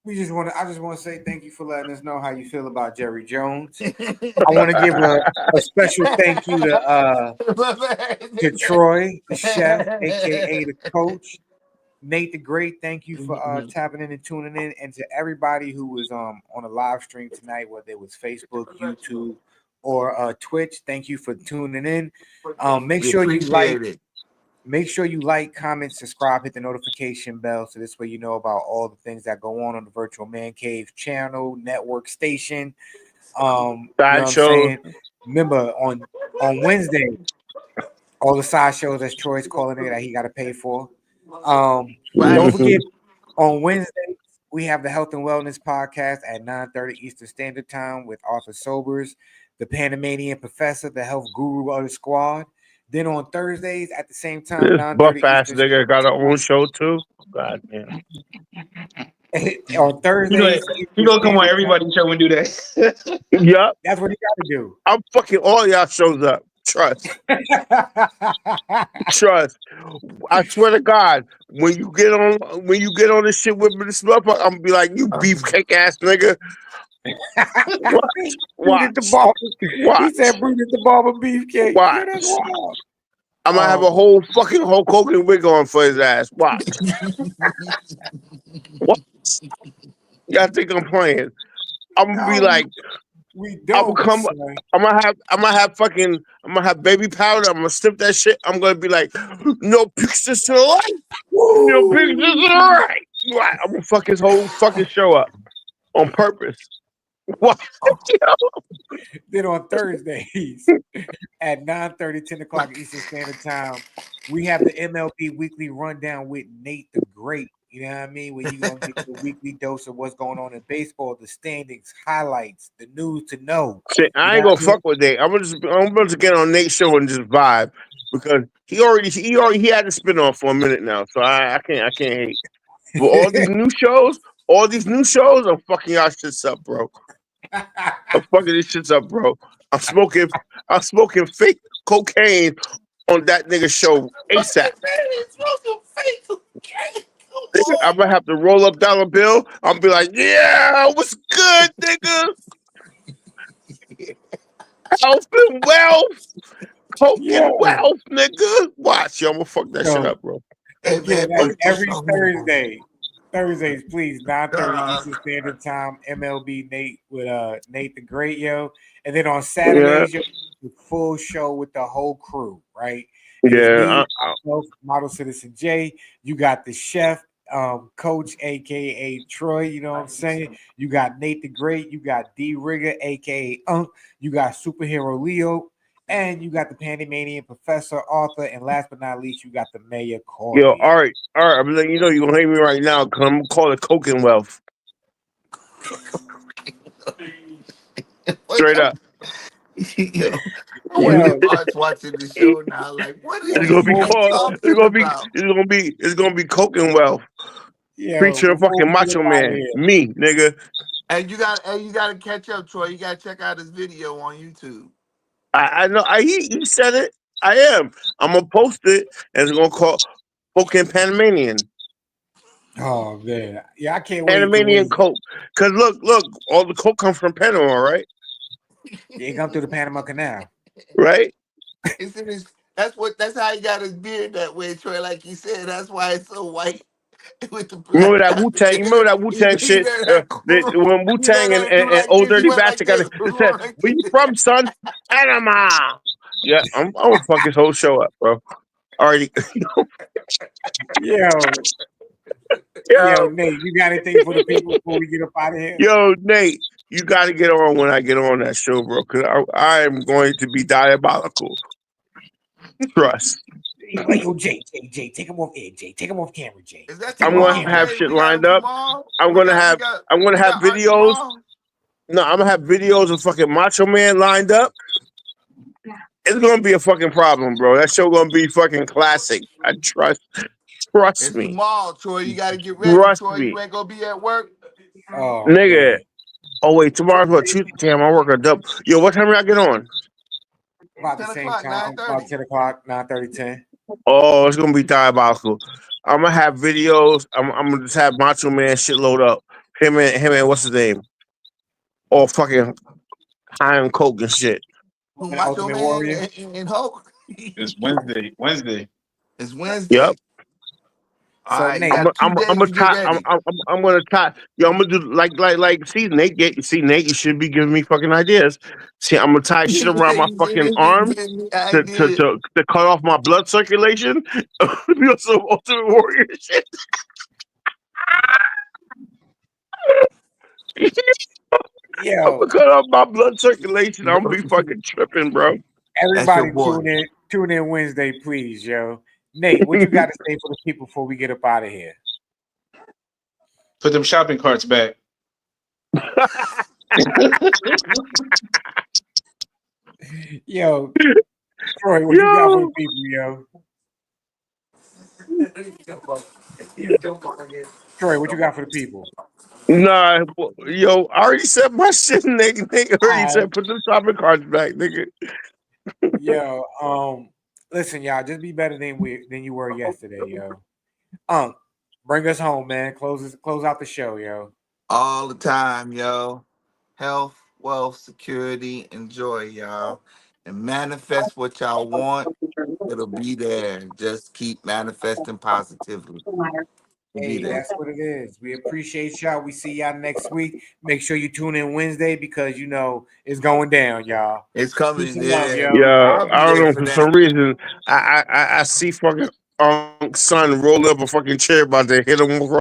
we just want to. I just want to say thank you for letting us know how you feel about Jerry Jones. I want to give a special thank you to Troy, the chef, aka the coach. Nate the Great, thank you for tapping in and tuning in, and to everybody who was on a live stream tonight, whether it was Facebook, YouTube, or Twitch. Thank you for tuning in. Make We sure you like. appreciate it. Make sure you like, comment, subscribe, hit the notification bell, so this way you know about all the things that go on the Virtual Man Cave channel, network station. You know what I'm Sideshow. saying? Remember on Wednesday, all the side shows that Troy's calling in that he got to pay for. Don't forget, on Wednesday we have the Health and Wellness podcast at 9:30 Eastern Standard Time with Arthur Sobers, the Panamanian Professor, the Health Guru of the Squad. Then on Thursdays at the same time, This 9:30 buff ass Eastern nigga got her own show too. God damn. on Thursdays, You gonna come on everybody's show and do that? Yup. that's what you got to do. I'm fucking all y'all shows up. Trust. Trust. I swear to God, when you get on this shit with me, this motherfucker, I'm gonna be like, you beefcake ass nigga. Bruce the barber. Watch. He said Bruce the barber beefcake. Watch. Yeah, that's wild. I'm gonna have a whole fucking Hulk Hogan wig on for his ass. Watch. What? Y'all think I'm playing? I'm gonna be like, we don't. I'm gonna have baby powder. I'm gonna snip that shit. I'm gonna be like, no pictures to the left, no pictures to the right. Right. I'm gonna fuck his whole fucking show up on purpose. What? Then on Thursdays at 9:30, 10 o'clock Eastern Standard Time, we have the MLB Weekly Rundown with Nate the Great. You know what I mean? Where you gonna get the weekly dose of what's going on in baseball, the standings, highlights, the news to know. Shit, I ain't gonna fuck with Nate. I'm gonna get on Nate's show and just vibe because he had to spin off for a minute now. So I can't hate. But all these new shows, I'm fucking y'all shits up, bro. I'm fucking these shits up, bro. I'm smoking fake cocaine on that nigga show ASAP. I'm gonna have to roll up dollar bill. I'm be like, yeah, what's good, nigga? Health and wealth, coke and wealth, nigga. Watch, yo, I'm gonna fuck that shit up, bro. Again, that's every Thursday. Thursdays, please, 9:30 Eastern Standard Time. MLB Nate with Nate the Great, yo. And then on Saturdays, the full show with the whole crew, right? Yeah, myself, Model Citizen J. You got the chef, Coach, aka Troy. You know what I'm saying? You got Nate the Great. You got D Rigger, aka Unk. You got Superhero Leo. And you got the Panamanian Professor Arthur, and last but not least, you got the Mayor Corey. Yo, all right. I'm letting you know you're gonna hate me right now because I'm gonna call it coke and wealth. Straight up. Yo, I want to watch watching the show now. Like, what is It's gonna be called? about? It's gonna be coke and wealth. Featuring fucking Macho Man, me, nigga. And you got to catch up, Troy. You got to check out his video on YouTube. I know. He said it. I am. I'm gonna post it, and it's gonna call fucking Panamanian. Oh man, yeah, I can't wait. Panamanian coke. Cause look, all the coke comes from Panama, right? Yeah, it come through the Panama Canal, right? That's how he got his beard that way, Troy. Like he said, that's why it's so white. With the remember that Wu-Tang? Remember that Wu-Tang shit? When Wu-Tang and Old Dirty Bastard got it said, "Where you from, son?" Panama. Yeah, I'm gonna fuck his whole show up, bro. Already. Yo, Nate, you got anything for the people before we get up out of here? Yo, Nate, you got to get on when I get on that show, bro, because I am going to be diabolical. Trust. Like, yo, Jay, take him off air, Jay. Take him off camera, Jay. I'm gonna have shit lined up. I'm gonna have videos. No, I'm gonna have videos of fucking Macho Man lined up. It's gonna be a fucking problem, bro. That show gonna be fucking classic. I trust it's me. Tomorrow, Troy. You gotta get ready, trust Troy. Me. You ain't gonna be at work. Oh, nigga. Man. Oh wait, tomorrow's what? Tuesday. Damn, I work a double. Yo, what time do I get on? About the same time. About 10 o'clock, 9:30, 10. Oh, it's gonna be diabolical. I'm gonna have videos. I'm gonna just have Macho Man shit load up. Him and what's his name? All fucking high on coke and shit. Who, And Macho Ultimate Man Warrior. and Hulk? It's Wednesday. Wednesday. It's Yep. Wednesday. All So right, you Nate, I'm got I'm two I'm days gonna to get tie. ready. I'm gonna tie. Yo, I'm gonna do like. See Nate, see Nate. You should be giving me fucking ideas. See, I'm gonna tie shit around my fucking arm Give me to to ideas. to, to cut off my blood circulation. Because some Ultimate Warrior shit. I'm yo, gonna cut off my blood circulation. I'm gonna be fucking tripping, bro. That's your everybody boy. tune in Wednesday, please, yo. Nate, what you got to say for the people before we get up out of here? Put them shopping carts back. Yo, Troy, what you got for the Yo, people, yo? Troy, what you got for the people? nah, yo, I already said my shit, nigga. Nigga already All right, said put the shopping carts back, nigga. yo, listen, y'all, just be better than you were yesterday, yo. Bring us home, man. Close out the show, yo. All the time, yo. Health, wealth, security, and joy, y'all. And manifest what y'all want. It'll be there. Just keep manifesting positively. It'll be Hey, there. that's what it is. We appreciate y'all. We see y'all next week. Make sure you tune in Wednesday because you know it's going down, y'all. It's Peace coming. and love, Yeah. yo. Yeah, I'll be I don't there know for for some that. reason I see fucking son roll up a fucking chair about to hit him